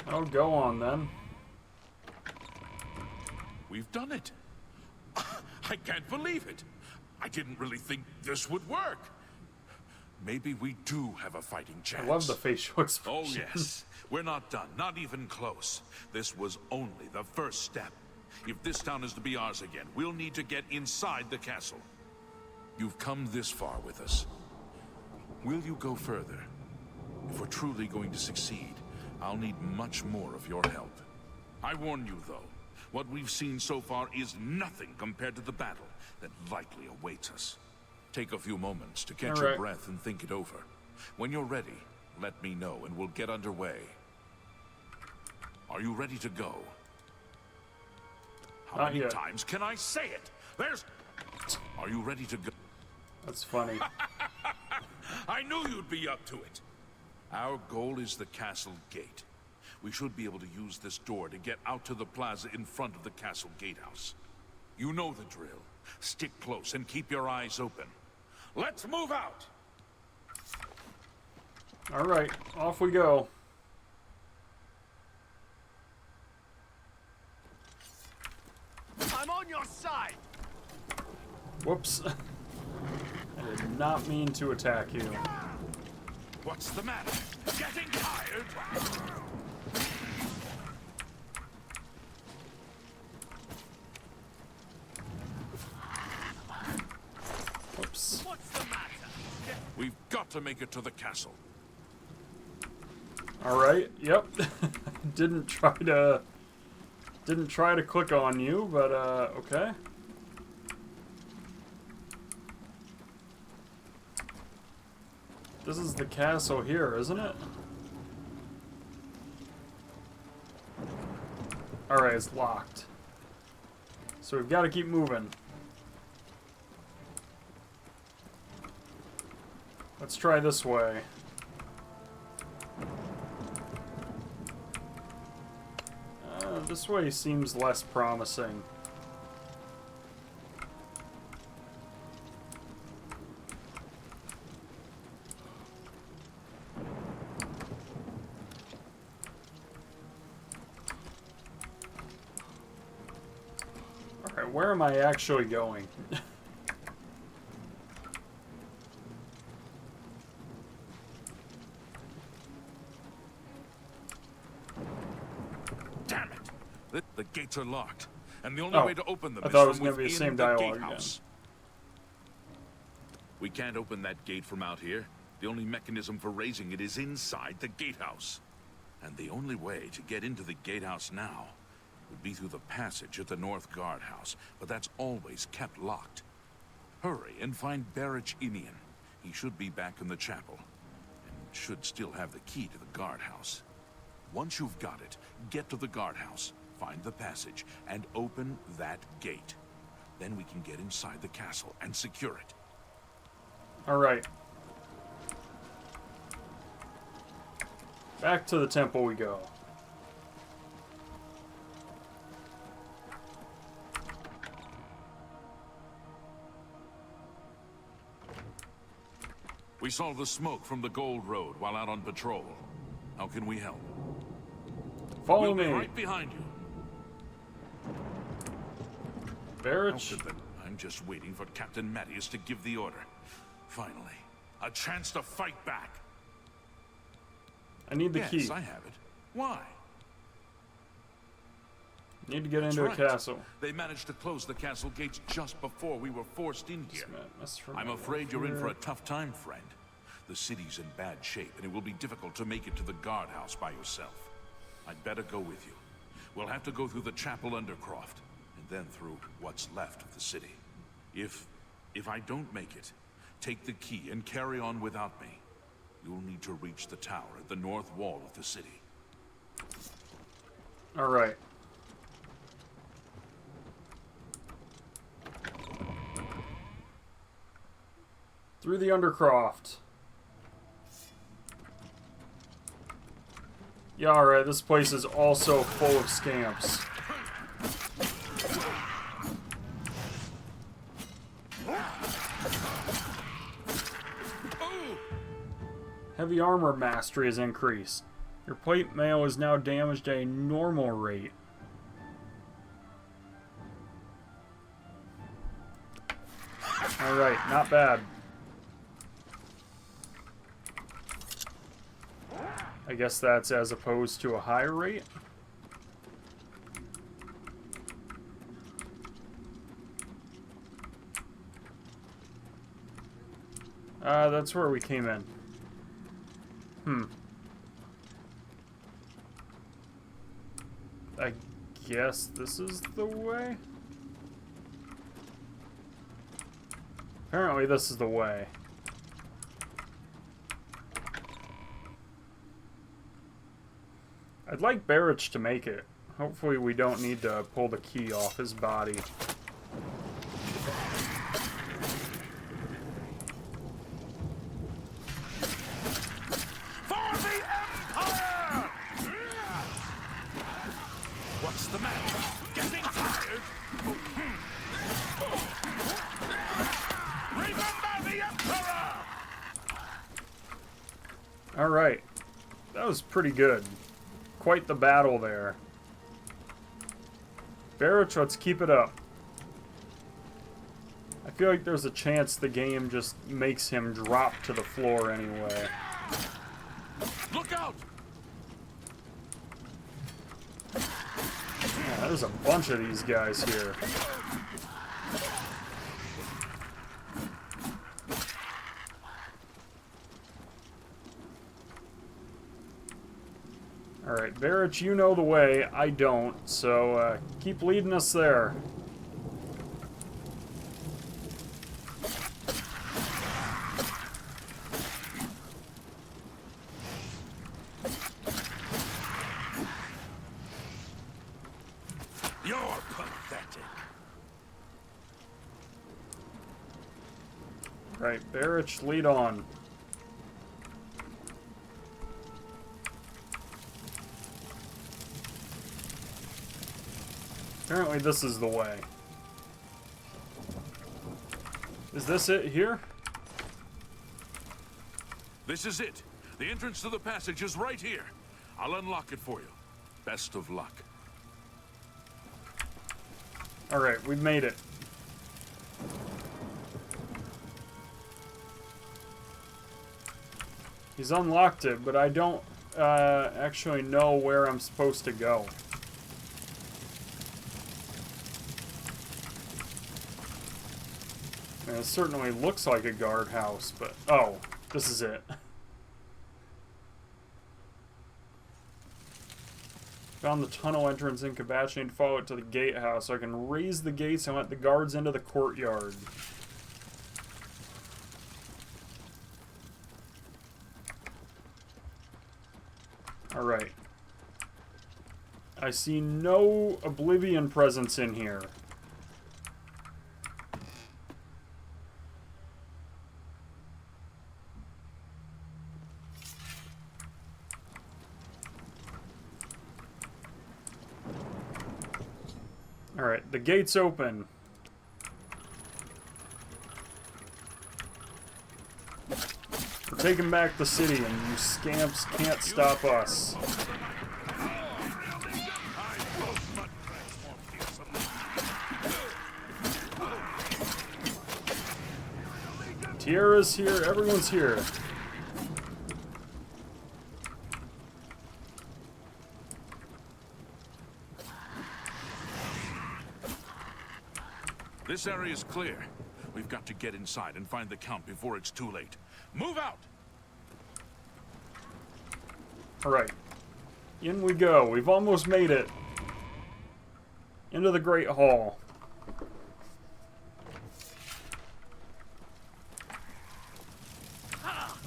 Oh, go on then. We've done it. I can't believe it. I didn't really think this would work. Maybe we do have a fighting chance. I love the facial expression. Oh, yes. We're not done. Not even close. This was only the first step. If this town is to be ours again, we'll need to get inside the castle. You've come this far with us. Will you go further? If we're truly going to succeed, I'll need much more of your help. I warn you, though, what we've seen so far is nothing compared to the battle that likely awaits us. Take a few moments to catch your breath and think it over. When you're ready, let me know and we'll get underway. Are you ready to go? How many times can I say it? Are you ready to go? That's funny. I knew you'd be up to it. Our goal is the castle gate. We should be able to use this door to get out to the plaza in front of the castle gatehouse. You know the drill. Stick close and keep your eyes open. Let's move out! All right, off we go. I'm on your side! Whoops. I did not mean to attack you. What's the matter? Getting tired? Whoops. What's the matter? We've got to make it to the castle. All right. Yep. Didn't try to click on you, but okay. This is the castle here, isn't it? Alright, it's locked. So we've got to keep moving. Let's try this way. This way seems less promising. Alright, where am I actually going? The gates are locked, and the only way to open them I is thought it was from going to be the within same the dialogue gatehouse. We can't open that gate from out here. The only mechanism for raising it is inside the gatehouse. And the only way to get into the gatehouse now would be through the passage at the North Guardhouse, but that's always kept locked. Hurry and find Barrich Inian. He should be back in the chapel, and should still have the key to the guardhouse. Once you've got it, get to the guardhouse, find the passage, and open that gate. Then we can get inside the castle and secure it. Alright. Back to the temple we go. We saw the smoke from the Gold Road while out on patrol. How can we help? Follow We'll me. be right behind you. Barrich. I'm just waiting for Captain Mattias to give the order. Finally, a chance to fight back. I need the key. Yes, I have it. Why? Need to get into That's a right. castle. They managed to close the castle gates just before we were forced in here. I'm afraid you're in for a tough time, friend. The city's in bad shape, and it will be difficult to make it to the guardhouse by yourself. I'd better go with you. We'll have to go through the chapel undercroft, and then through what's left of the city. If I don't make it, take the key and carry on without me. You'll need to reach the tower at the north wall of the city. All right. Through the undercroft. Yeah, alright, this place is also full of scamps. Heavy armor mastery is increased. Your plate mail is now damaged at a normal rate. Alright, not bad. I guess that's as opposed to a high rate. That's where we came in. I guess this is the way? Apparently this is the way. I'd like Barrich to make it. Hopefully we don't need to pull the key off his body. For the Empire! What's the matter? Getting tired? Remember the Emperor! Alright. That was pretty good. Quite the battle there. Barrich, let's keep it up. I feel like there's a chance the game just makes him drop to the floor anyway. Look out! Yeah, there's a bunch of these guys here. Alright, Barrich, you know the way. I don't, so keep leading us there. You're pathetic. Right, Barrich, lead on. Apparently this is the way. Is this it here? This is it. The entrance to the passage is right here. I'll unlock it for you. Best of luck. Alright, we've made it. He's unlocked it, but I don't actually know where I'm supposed to go. And it certainly looks like a guardhouse, but... Oh, this is it. Found the tunnel entrance in Kabachi and follow it to the gatehouse so I can raise the gates and let the guards into the courtyard. Alright. I see no Oblivion presence in here. Alright, the gate's open. We're taking back the city, and you scamps can't stop us. Tierra's here, everyone's here. This area is clear. We've got to get inside and find the Count before it's too late. Move out! Alright. In we go. We've almost made it. Into the Great Hall.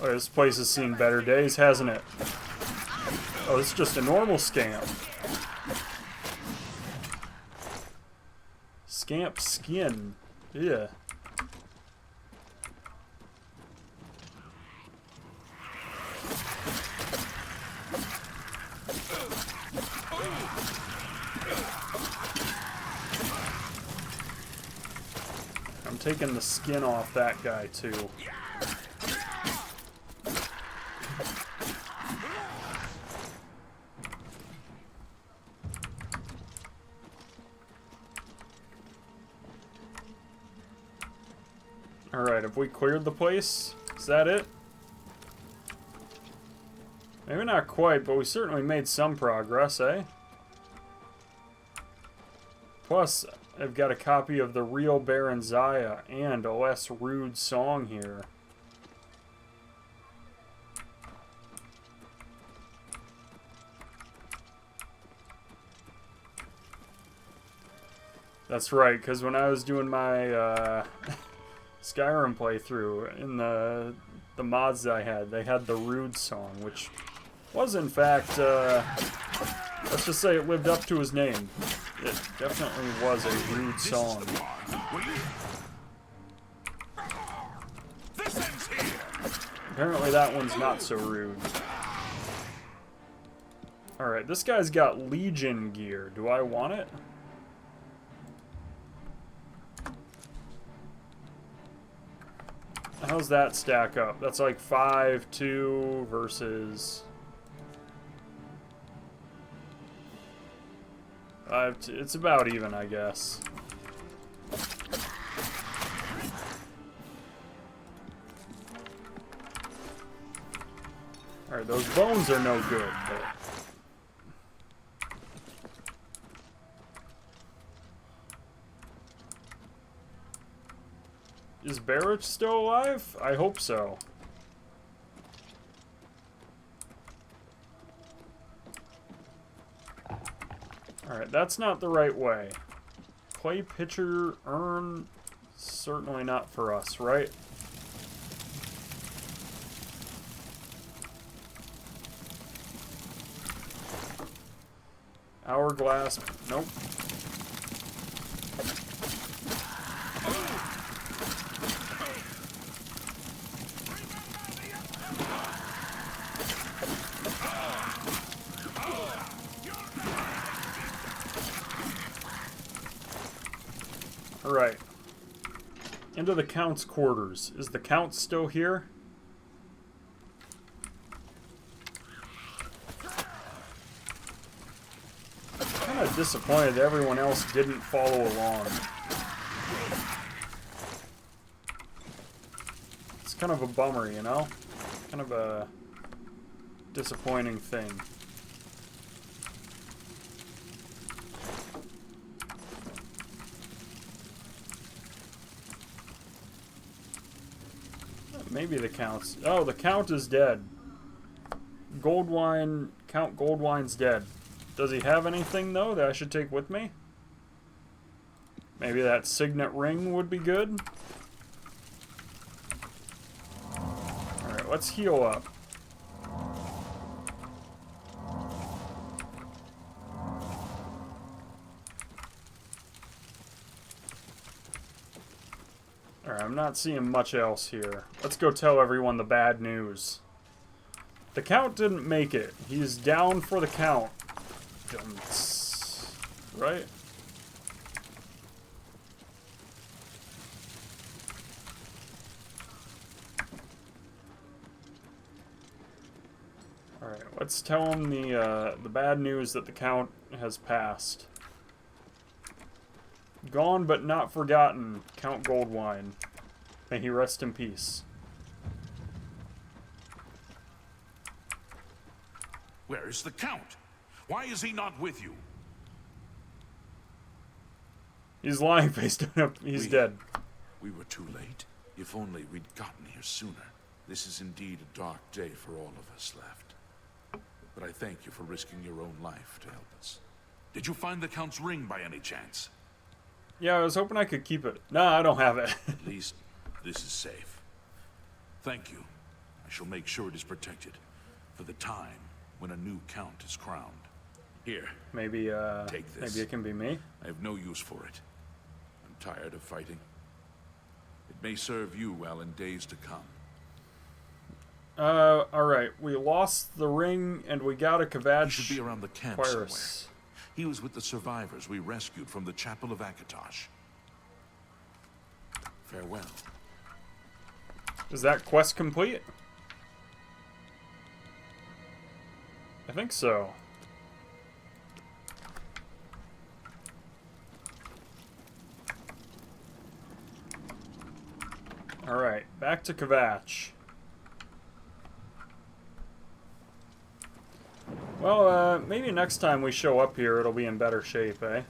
Oh, this place has seen better days, hasn't it? Oh, this is just a normal scamp. Scamp skin. Yeah. I'm taking the skin off that guy too. Alright, have we cleared the place? Is that it? Maybe not quite, but we certainly made some progress, eh? Plus, I've got a copy of the real Baron Zaya and a less rude song here. That's right, because when I was doing my Skyrim playthrough, in the mods that I had, they had the rude song, which was in fact, let's just say it lived up to his name. It definitely was a rude song. Apparently that one's not so rude. Alright, this guy's got Legion gear. Do I want it? How's that stack up? That's like 5-2 versus 5-2. It's about even, I guess. Alright, those bones are no good, but... Is Barrett still alive? I hope so. Alright, that's not the right way. Clay pitcher urn, certainly not for us, right? Hourglass, nope. Alright. Into the Count's quarters. Is the Count still here? I'm kind of disappointed everyone else didn't follow along. It's kind of a bummer, you know? Kind of a disappointing thing. Maybe the Count's... Oh, the Count is dead. Goldwine... Count Goldwine's dead. Does he have anything, though, that I should take with me? Maybe that signet ring would be good? Alright, let's heal up. Alright, I'm not seeing much else here. Let's go tell everyone the bad news. The Count didn't make it. He's down for the count. Right? Alright, let's tell him the bad news that the Count has passed. Gone but not forgotten, Count Goldwine. May he rest in peace. Where is the Count? Why is he not with you? He's lying face down up. He's dead. We were too late. If only we'd gotten here sooner. This is indeed a dark day for all of us left. But I thank you for risking your own life to help us. Did you find the Count's ring by any chance? Yeah, I was hoping I could keep it. No, I don't have it. At least this is safe. Thank you. I shall make sure it is protected for the time when a new Count is crowned. Here. Maybe, take this. Maybe it can be me. I have no use for it. I'm tired of fighting. It may serve you well in days to come. Alright. We lost the ring and we got a Kvatch. He should be around the camp Quirus. somewhere. He was with the survivors we rescued from the Chapel of Akatosh. Farewell. Is that quest complete? I think so. Alright, back to Kvatch. Well, maybe next time we show up here, it'll be in better shape, eh?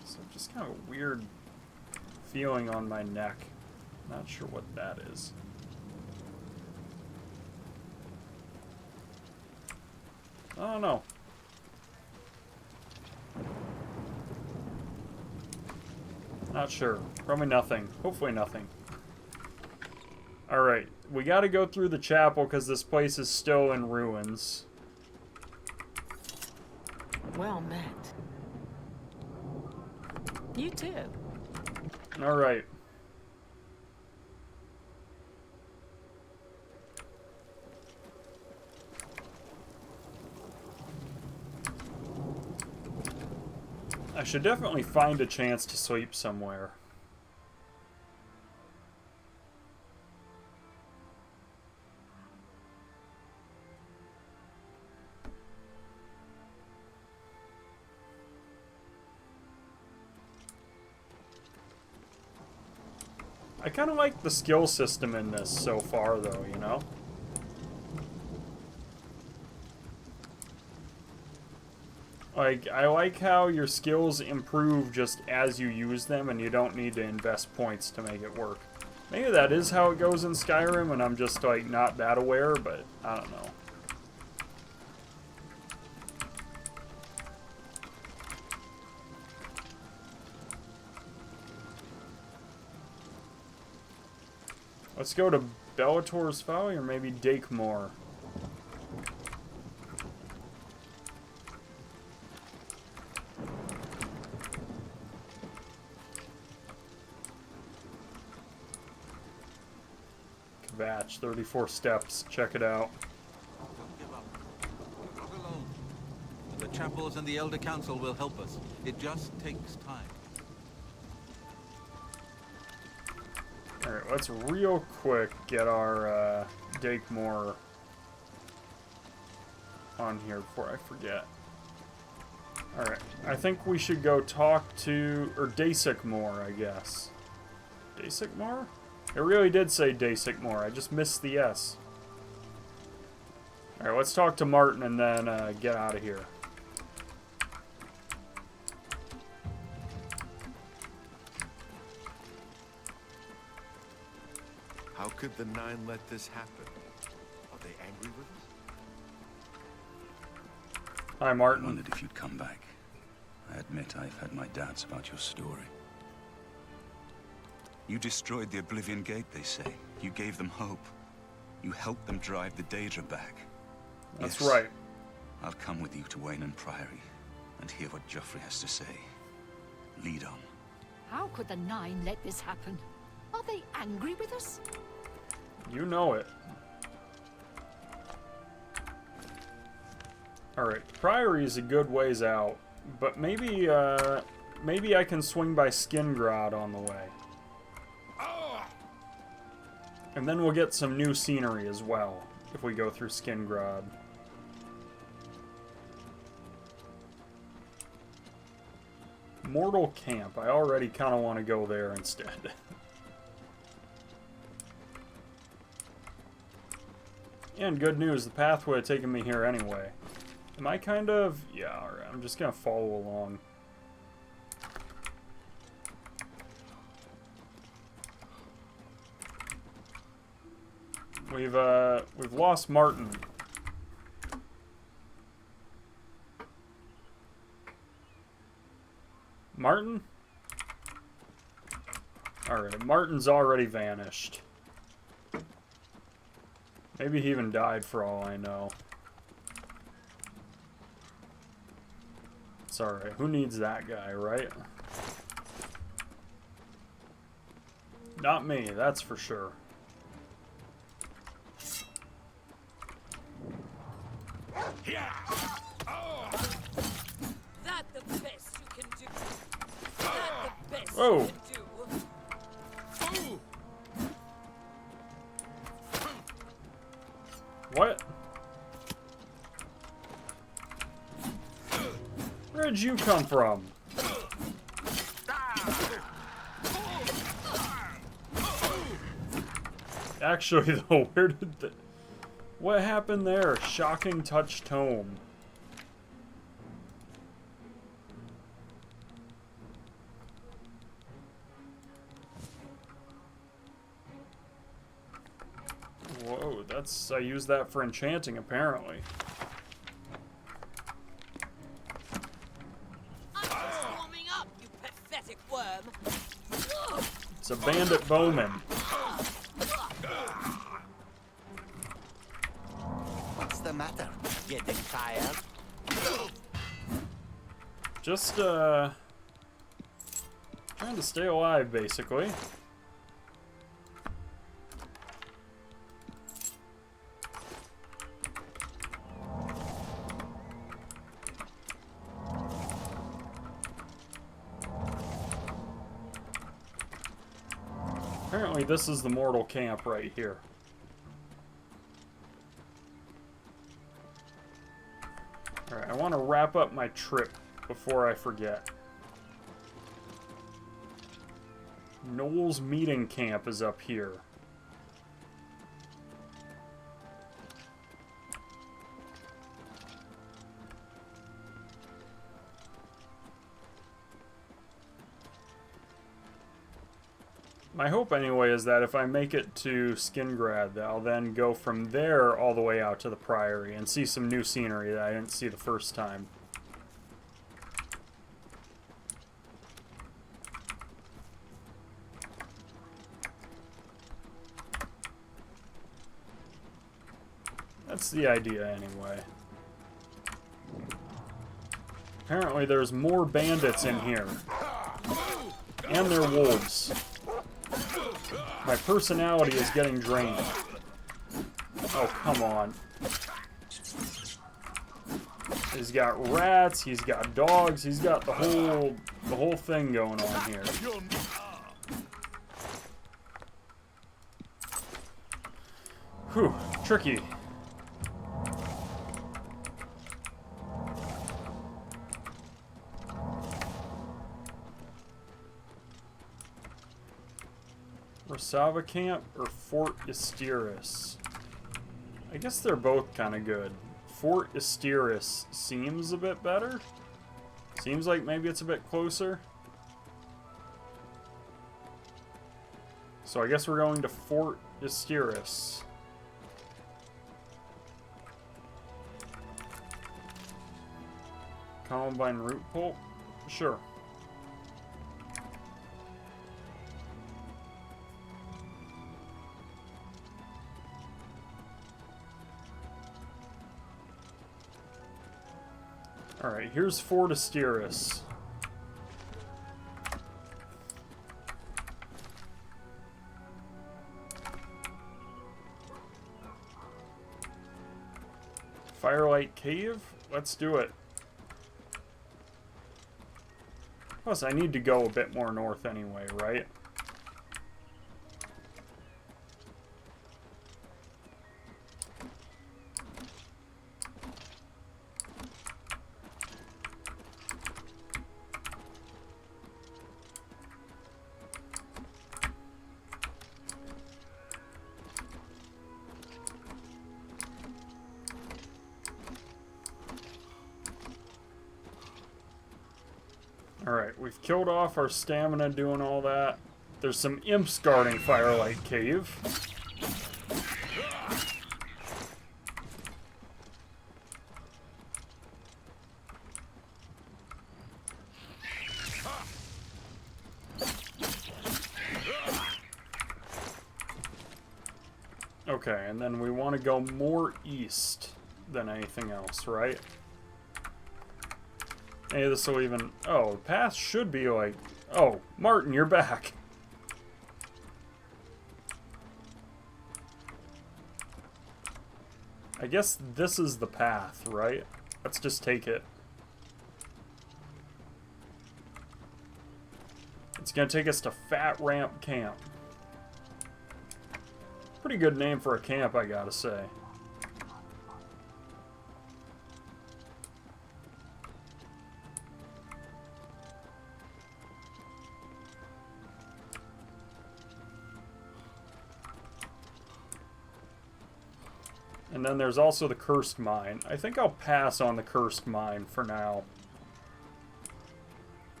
So just kind of a weird feeling on my neck. Not sure what that is. I don't know. Not sure. Probably nothing. Hopefully nothing. Alright, we gotta go through the chapel because this place is still in ruins. Well met. You too. Alright. I should definitely find a chance to sleep somewhere. I kind of like the skill system in this so far, though, you know? Like, I like how your skills improve just as you use them, and you don't need to invest points to make it work. Maybe that is how it goes in Skyrim, and I'm just, like, not that aware, but I don't know. Let's go to Bellator's Folly, or maybe Dakemore. Kvatch, 34 steps. Check it out. Don't give up. We're not alone. The chapels and the Elder Council will help us. It just takes time. Alright, let's real quick get our Dakemore on here before I forget. Alright, I think we should go talk to, or Dasikmore, I guess. Dasikmore? It really did say Dasikmore, I just missed the S. Alright, let's talk to Martin and then get out of here. How could the Nine let this happen? Are they angry with us? Hi, I Martin. wondered if you'd come back. I admit I've had my doubts about your story. You destroyed the Oblivion Gate, they say. You gave them hope. You helped them drive the Daedra back. That's Yes, right. I'll come with you to Wayne Priory and hear what Joffrey has to say. Lead on. How could the Nine let this happen? Are they angry with us? You know it. Alright, Priory is a good ways out, but maybe, maybe I can swing by Skingrad on the way. And then we'll get some new scenery as well, if we go through Skingrad. Mortal Camp. I already kind of want to go there instead. And good news, the path would have taken me here anyway. Am I kind of... Yeah, alright, I'm just gonna follow along. We've lost Martin. Martin? Alright, Martin's already vanished. Maybe he even died for all I know. It's alright. Who needs that guy, right? Not me, that's for sure. That the best you can do. That the best Whoa. you can do. What? Where'd you come from? Actually, though, where did the... What happened there? Shocking touch tome. Whoa, that's... I used that for enchanting, apparently. I'm just warming up, you pathetic worm. It's a bandit bowman. What's the matter? Getting tired? Just, trying to stay alive, basically. Apparently this is the mortal camp right here. Alright, I want to wrap up my trip before I forget. Noel's meeting camp is up here. My hope, anyway, is that if I make it to Skingrad, that I'll then go from there all the way out to the Priory and see some new scenery that I didn't see the first time. That's the idea, anyway. Apparently there's more bandits in here. And they're wolves. My personality is getting drained. Oh, come on. He's got rats, he's got dogs, he's got the whole thing going on here. Whew, tricky. Rosava Camp or Fort Isteris? I guess they're both kind of good. Fort Isteris seems a bit better. Seems like maybe it's a bit closer. So I guess we're going to Fort Isteris. Columbine root pulp? Sure. Alright, here's Fort Isteris. Firelight Cave? Let's do it. Plus, I need to go a bit more north anyway, right? Alright, we've killed off our stamina doing all that. There's some imps guarding Firelight Cave. Okay, and then we want to go more east than anything else, right? Hey, this will even... Oh, the path should be like... Oh, Martin, you're back. I guess this is the path, right? Let's just take it. It's gonna take us to Fat Ramp Camp. Pretty good name for a camp, I gotta say. And then there's also the Cursed Mine. I think I'll pass on the Cursed Mine for now.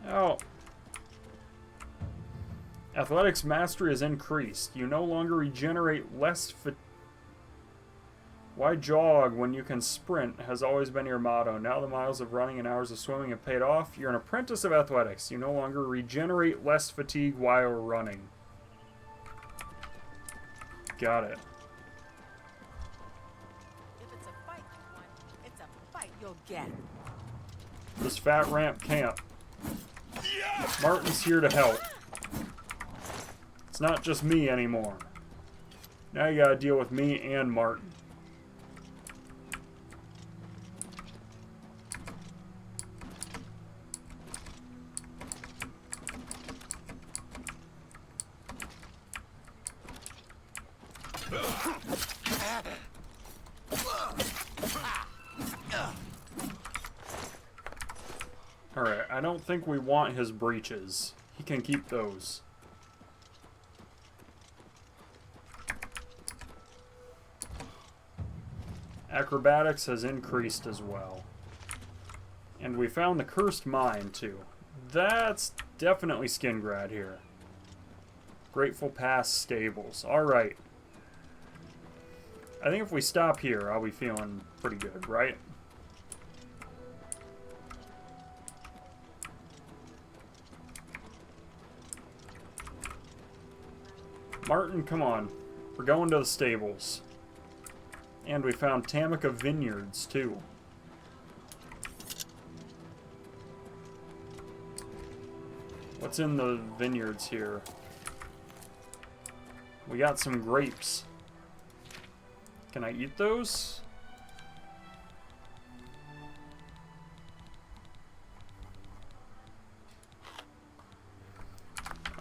Oh. Athletics mastery is increased. You no longer regenerate less Why jog when you can sprint has always been your motto. Now the miles of running and hours of swimming have paid off. You're an apprentice of athletics. You no longer regenerate less fatigue while running. Got it. If it's a fight you want, it's a fight you'll get. This Fat Ramp Camp. Martin's here to help. It's not just me anymore. Now you gotta deal with me and Martin. Alright, I don't think we want his breeches. He can keep those. Acrobatics has increased as well. And we found the Cursed Mine, too. That's definitely Skingrad here. Grateful Pass Stables. Alright. I think if we stop here, I'll be feeling pretty good, right? Martin, come on. We're going to the stables. And we found Tamika Vineyards, too. What's in the vineyards here? We got some grapes. Can I eat those?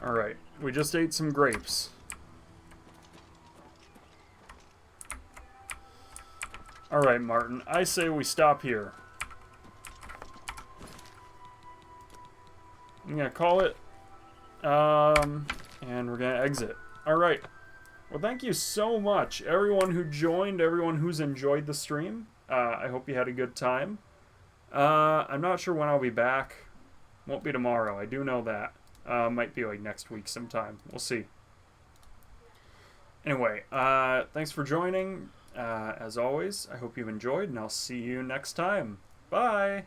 Alright, we just ate some grapes. Alright, Martin, I say we stop here. I'm gonna call it. And we're gonna exit. Alright. Well, thank you so much, everyone who joined, everyone who's enjoyed the stream. I hope you had a good time. I'm not sure when I'll be back. Won't be tomorrow, I do know that. Might be like next week sometime. We'll see. Anyway, thanks for joining. As always, I hope you've enjoyed, and I'll see you next time. Bye!